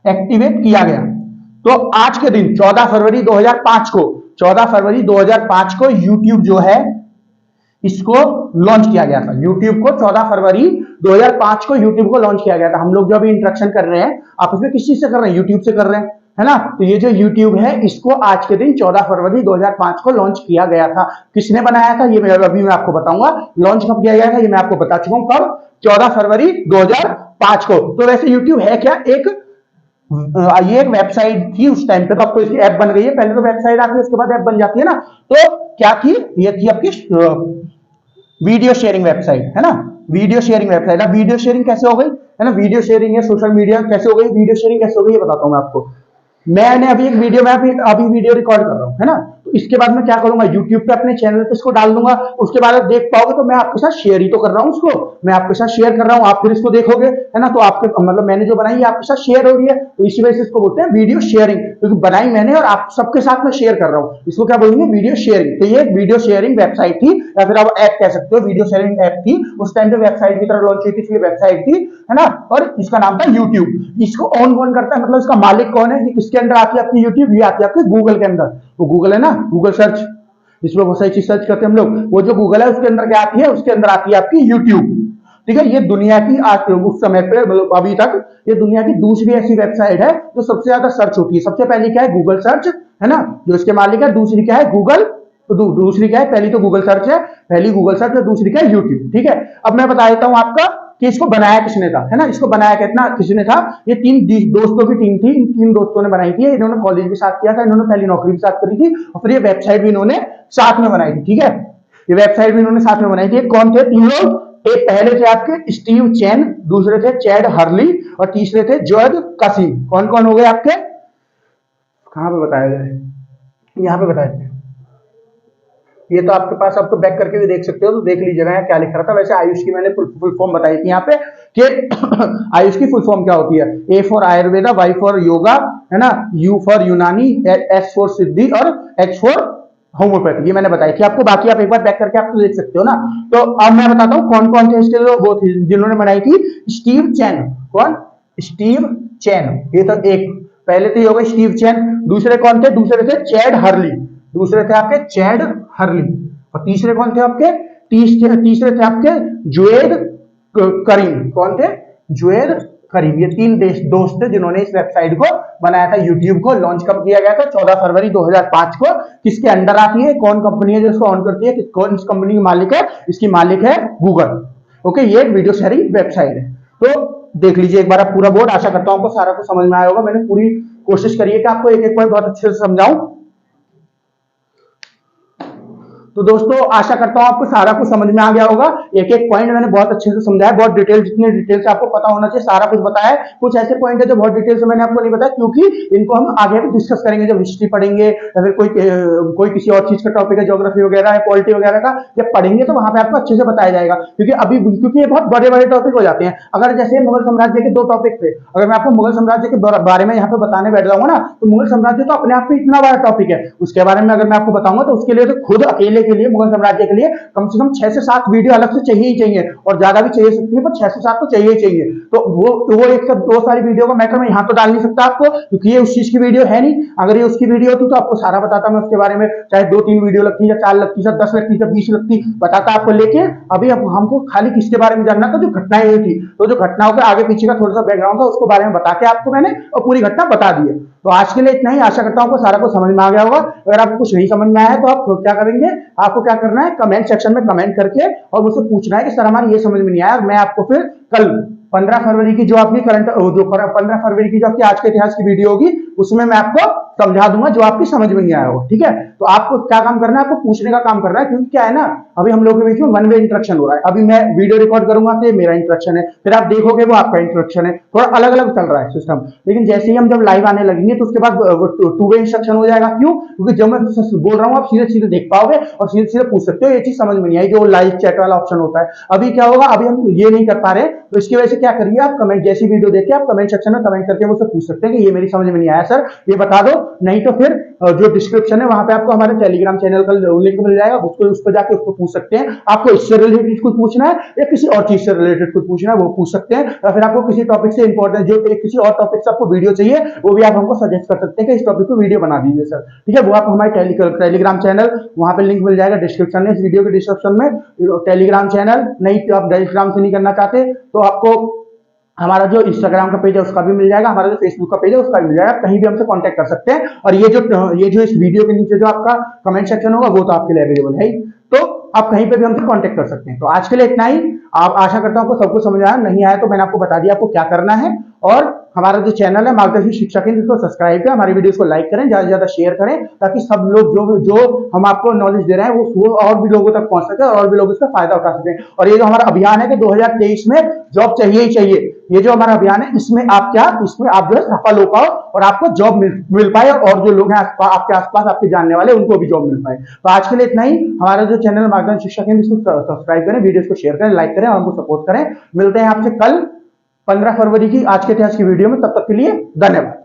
एक्टिवेट किया गया। तो आज के दिन 14 फरवरी 2005 को 14 फरवरी 2005 को यूट्यूब जो है इसको लॉन्च किया गया था। यूट्यूब को 14 फरवरी 2005 को यूट्यूब को लॉन्च किया गया था। हम लोग जो अभी इंट्रोडक्शन कर रहे हैं आप इसमें किस चीज से कर रहे हैं? यूट्यूब से कर रहे हैं, है ना। तो ये जो यूट्यूब है इसको आज के दिन 14 फरवरी 2005 को लॉन्च किया गया था। किसने बनाया था ये अभी मैं आपको बताऊंगा। लॉन्च कब किया गया था ये मैं आपको बता चुका हूं, कब? 14 फरवरी 2005 को। तो वैसे यूट्यूब है क्या? ये एक वेबसाइट थी उस टाइम पे, तो अब तो इसकी ऐप बन गई है। पहले तो वेबसाइट आती है उसके बाद ऐप बन जाती है ना। तो क्या थी? ये थी आपकी वीडियो शेयरिंग वेबसाइट, है ना। Video sharing website. अब वीडियो शेयरिंग कैसे हो गई, है ना? वीडियो शेयरिंग है सोशल मीडिया कैसे हो गई, वीडियो शेयरिंग कैसे हो गई ये बताता हूं मैं आपको। मैंने अभी एक वीडियो में अभी वीडियो रिकॉर्ड कर रहा हूं, है ना। तो इसके बाद मैं क्या करूंगा? यूट्यूब पे अपने चैनल पे इसको डाल दूंगा। उसके बाद आप देख पाओगे तो मैं आपके साथ शेयर ही तो कर रहा हूं उसको, मैं आपके साथ शेयर कर रहा हूं, आप फिर इसको देखोगे, है ना। तो आपके मतलब मैंने जो बनाई है आपके साथ शेयर हो रही है, तो इसी वजह से इसको बोलते हैं वीडियो शेयरिंग, क्योंकि बनाई मैंने और आप सबके साथ में शेयर कर रहा हूं। इसको क्या बोलेंगे? Video sharing. तो ये वीडियो शेयरिंग वेबसाइट थी या फिर आप ऐप कह सकते हो। वीडियो शेयरिंग ऐप थी उस टाइम पे, वेबसाइट की तरह लॉन्च हुई थी इसलिए वेबसाइट थी, है ना। और इसका नाम था यूट्यूब। इसको ऑन कौन करता है, मतलब इसका मालिक कौन है? ये किसके अंदर आती है आपकी यूट्यूब? ये आती है आपके गूगल के अंदर। वो गूगल है ना, गूगल सर्च जिसमें बहुत सारी चीज सर्च करते हैं हम लोग, वो जो गूगल है उसके अंदर क्या आती है? उसके अंदर आती है आपकी यूट्यूब। ठीक है, ये दुनिया की आज उस समय पे मतलब अभी तक ये दुनिया की दूसरी ऐसी वेबसाइट है जो सबसे ज्यादा सर्च होती है। सबसे पहली क्या है? गूगल सर्च, है ना, जो इसके मालिक है। दूसरी क्या है? गूगल। तो दूसरी क्या है? पहली तो गूगल सर्च है, पहली गूगल सर्च है, दूसरी क्या है? यूट्यूब। ठीक है, अब मैं बता देता हूं आपका कि इसको बनाया किसने था, है ना। इसको बनाया कितना किसने था? ये 3 दोस्तों की टीम थी। इन 3 दोस्तों ने बनाई थी। इन्होंने कॉलेज भी साथ किया था, इन्होंने पहली नौकरी भी साथ करी थी और फिर ये वेबसाइट भी इन्होंने साथ में बनाई थी। ठीक है, ये वेबसाइट भी इन्होंने साथ में बनाई थी। कौन थे 3 लोग? एक पहले थे आपके स्टीव चैन, दूसरे थे चैड हर्ली और तीसरे थे जोएद कासिम। कौन कौन हो गए आपके? कहां पे बताया गया है? यहां पे बताए थे। ये तो आपके पास, अब तो बैक करके भी देख सकते हो, तो देख लीजिएगा यहाँ क्या लिख रहा था। वैसे आयुष की मैंने फुल फॉर्म बताई थी यहाँ पे कि आयुष की फुल फॉर्म क्या होती है? A for Ayurveda, Y for yoga, है ना, U for Unani, S for Siddhi और एच फॉर होम्योपैथी। ये मैंने बताई थी आपको। बाकी आप एक बार बैक करके आप तो देख सकते हो ना। तो अब मैं बताता हूँ कौन कौन थे इसके वो थे जिन्होंने बनाई थी। स्टीव चैन। कौन? स्टीव चैन। ये तो एक पहले तो ये हो गए स्टीव चैन। दूसरे कौन थे? दूसरे थे चैड हर्ली। दूसरे थे आपके चैड हर्ली। और तीसरे कौन थे आपके? तीसरे थे आपके जुएद करीम। कौन थे? जुएद करीम। ये 3 दोस्त थे जिन्होंने इस वेबसाइट को बनाया था। यूट्यूब को लॉन्च कब किया गया था? 14 फरवरी 2005 को। किसके अंडर आती है? कौन कंपनी है जो इसको ऑन करती है? कौन इस कंपनी की मालिक है? इसकी मालिक है गूगल। ओके, ये एक वीडियो शेयरिंग वेबसाइट है। तो देख लीजिए एक बार आप पूरा बोर्ड। आशा करता हूं आपको सारा कुछ समझ में आया होगा। मैंने पूरी कोशिश करी है कि आपको एक एक पॉइंट बहुत अच्छे से समझाऊं। तो दोस्तों आशा करता हूं आपको सारा कुछ समझ में आ गया होगा। एक एक पॉइंट मैंने बहुत अच्छे से समझाया, बहुत डिटेल, जितने डिटेल से आपको पता होना चाहिए सारा कुछ बताया। कुछ ऐसे पॉइंट है जो बहुत डिटेल से मैंने आपको नहीं बताया, क्योंकि इनको हम आगे भी डिस्कस करेंगे जब हिस्ट्री पढ़ेंगे या फिर कोई किसी और चीज का टॉपिक है, ज्योग्राफी वगैरह है, पॉलिटी वगैरह का जब पढ़ेंगे तो वहां पे आपको अच्छे से बताया जाएगा। क्योंकि ये बहुत बड़े बड़े टॉपिक हो जाते हैं। अगर जैसे मुगल साम्राज्य के 2 टॉपिक थे, अगर मैं आपको मुगल साम्राज्य के बारे में यहाँ पे बताने बैठ जाऊंगा ना, तो मुगल साम्राज्य तो अपने आप में इतना बड़ा टॉपिक है, उसके बारे में अगर मैं आपको बताऊंगा तो उसके लिए तो खुद अकेले के लिए मुगल साम्राज्य के लिए कम से कम 6 से 7 वीडियो अलग से चाहिए ही चाहिए, और ज्यादा भी चाहिए सकती है, पर 6 से 7 तो चाहिए ही चाहिए। तो वो एक सब 2 सारी वीडियो का मैटर मैं यहाँ तो डाल नहीं सकता आपको, क्योंकि ये उस चीज की वीडियो है नहीं। अगर ये उसकी वीडियो होती तो आपको सारा बताता मैं उसके बारे में, चाहे 2-3 वीडियो लगती, या 4 लगती, या 10 लगती, या 20 लगती, बताता आपको। लेकिन अभी हमको खाली किसके बारे में जानना था? जो घटनाएं हुई थी। तो जो घटनाओं के आगे पीछे का थोड़ा सा बैकग्राउंड था उसको बारे में बता के आपको मैंने और पूरी घटना बता दी है। तो आज के लिए इतना ही। आशा करता हूं आपको सारा कुछ समझ में आ गया होगा। अगर आपको कुछ नहीं समझ में आया है तो आप क्या करेंगे? आपको क्या करना है? कमेंट सेक्शन में कमेंट करके और मुझसे पूछना है कि सर हमारे ये समझ में नहीं आया। मैं आपको फिर कल 15 फरवरी की जो आपकी 15 फरवरी की जो आपकी आज के इतिहास की वीडियो होगी उसमें मैं आपको समझा दूंगा जो आपकी समझ में नहीं आया होगा। ठीक है, तो आपको क्या काम करना है? आपको पूछने का काम करना है, क्योंकि क्या है ना, अभी हम लोगों के बीच में 1 वे इंटरेक्शन हो रहा है। अभी मैं वीडियो रिकॉर्ड करूंगा तो ये मेरा इंटरेक्शन है, फिर आप देखोगे वो आपका इंटरेक्शन है। थोड़ा अलग अलग चल रहा है सिस्टम, लेकिन जैसे ही हम जब लाइव आने लगेंगे तो उसके बाद 2 वे इंस्ट्रक्शन हो जाएगा। क्यों? क्योंकि जब मैं बोल रहा हूँ आप सीधे सीधे देख पाओगे और सीधे सीधे पूछ सकते हो। ये चीज समझ में नहीं आई जो लाइव चैट वाला ऑप्शन होता है। अभी क्या होगा? अभी हम ये नहीं कर पा रहे, तो इसकी वजह से क्या करिए आप कमेंट, जैसी वीडियो देखे आप कमेंट सेक्शन में कमेंट करके मुझसे पूछ सकते हैं कि ये मेरी समझ में नहीं आया सर ये बता दो, नहीं तो फिर जो डिस्क्रिप्शन है वहां पे आपको हमारे टेलीग्राम चैनल का लिंक मिल जाएगा, उसको उस पर जाके उसको पूछ सकते हैं। आपको इससे रिलेटेड कुछ पूछना है या किसी और चीज से रिलेटेड कुछ पूछना है वो पूछ सकते हैं, या फिर आपको किसी टॉपिक से इंपॉर्टेंट जो किसी और टॉपिक से आपको वीडियो चाहिए वो भी आप हमको सजेस्ट कर सकते हैं कि इस टॉपिक पे वीडियो बना दीजिए सर, ठीक है। वो आप हमारे टेलीग्राम चैनल, वहां पे लिंक मिल जाएगा डिस्क्रिप्शन में, इस वीडियो के डिस्क्रिप्शन में टेलीग्राम चैनल। नहीं तो आप टेलीग्राम से नहीं करना चाहते तो आपको हमारा जो इंस्टाग्राम का पेज है उसका भी मिल जाएगा, हमारा जो फेसबुक का पेज है उसका भी मिल जाएगा, कहीं भी हमसे कांटेक्ट कर सकते हैं। और ये जो इस वीडियो के नीचे जो आपका कमेंट सेक्शन होगा वो तो आपके लिए अवेलेबल है ही, तो आप कहीं पे भी हमसे कांटेक्ट कर सकते हैं। तो आज के लिए इतना ही। आप आशा करता हूं आपको सब कुछ समझ आया, नहीं आया तो मैंने आपको बता दिया आपको क्या करना है। और हमारा जो चैनल है मार्गदर्शन शिक्षा केंद्र, इसको सब्सक्राइब करें, हमारी वीडियोस को लाइक करें, ज्यादा से ज्यादा शेयर करें, ताकि सब लोग जो हम आपको नॉलेज दे रहे हैं वो और भी लोगों तक पहुंच सके और भी लोग इसका फायदा उठा सकें। और ये जो हमारा अभियान है कि 2023 में जॉब चाहिए ही चाहिए, ये जो हमारा अभियान है इसमें आप जो है सफल हो पाओ और आपको जॉब मिल पाए, और जो लोग हैं आपके आसपास आपके जानने वाले उनको भी जॉब मिल पाए। तो आज के लिए इतना ही। हमारा जो चैनल मार्गदर्शन शिक्षा केंद्र, इसको सब्सक्राइब करें, वीडियोस को शेयर करें, लाइक करें और हमको सपोर्ट करें। मिलते हैं आपसे कल 15 फरवरी की आज के इतिहास की वीडियो में, तब तक के लिए धन्यवाद।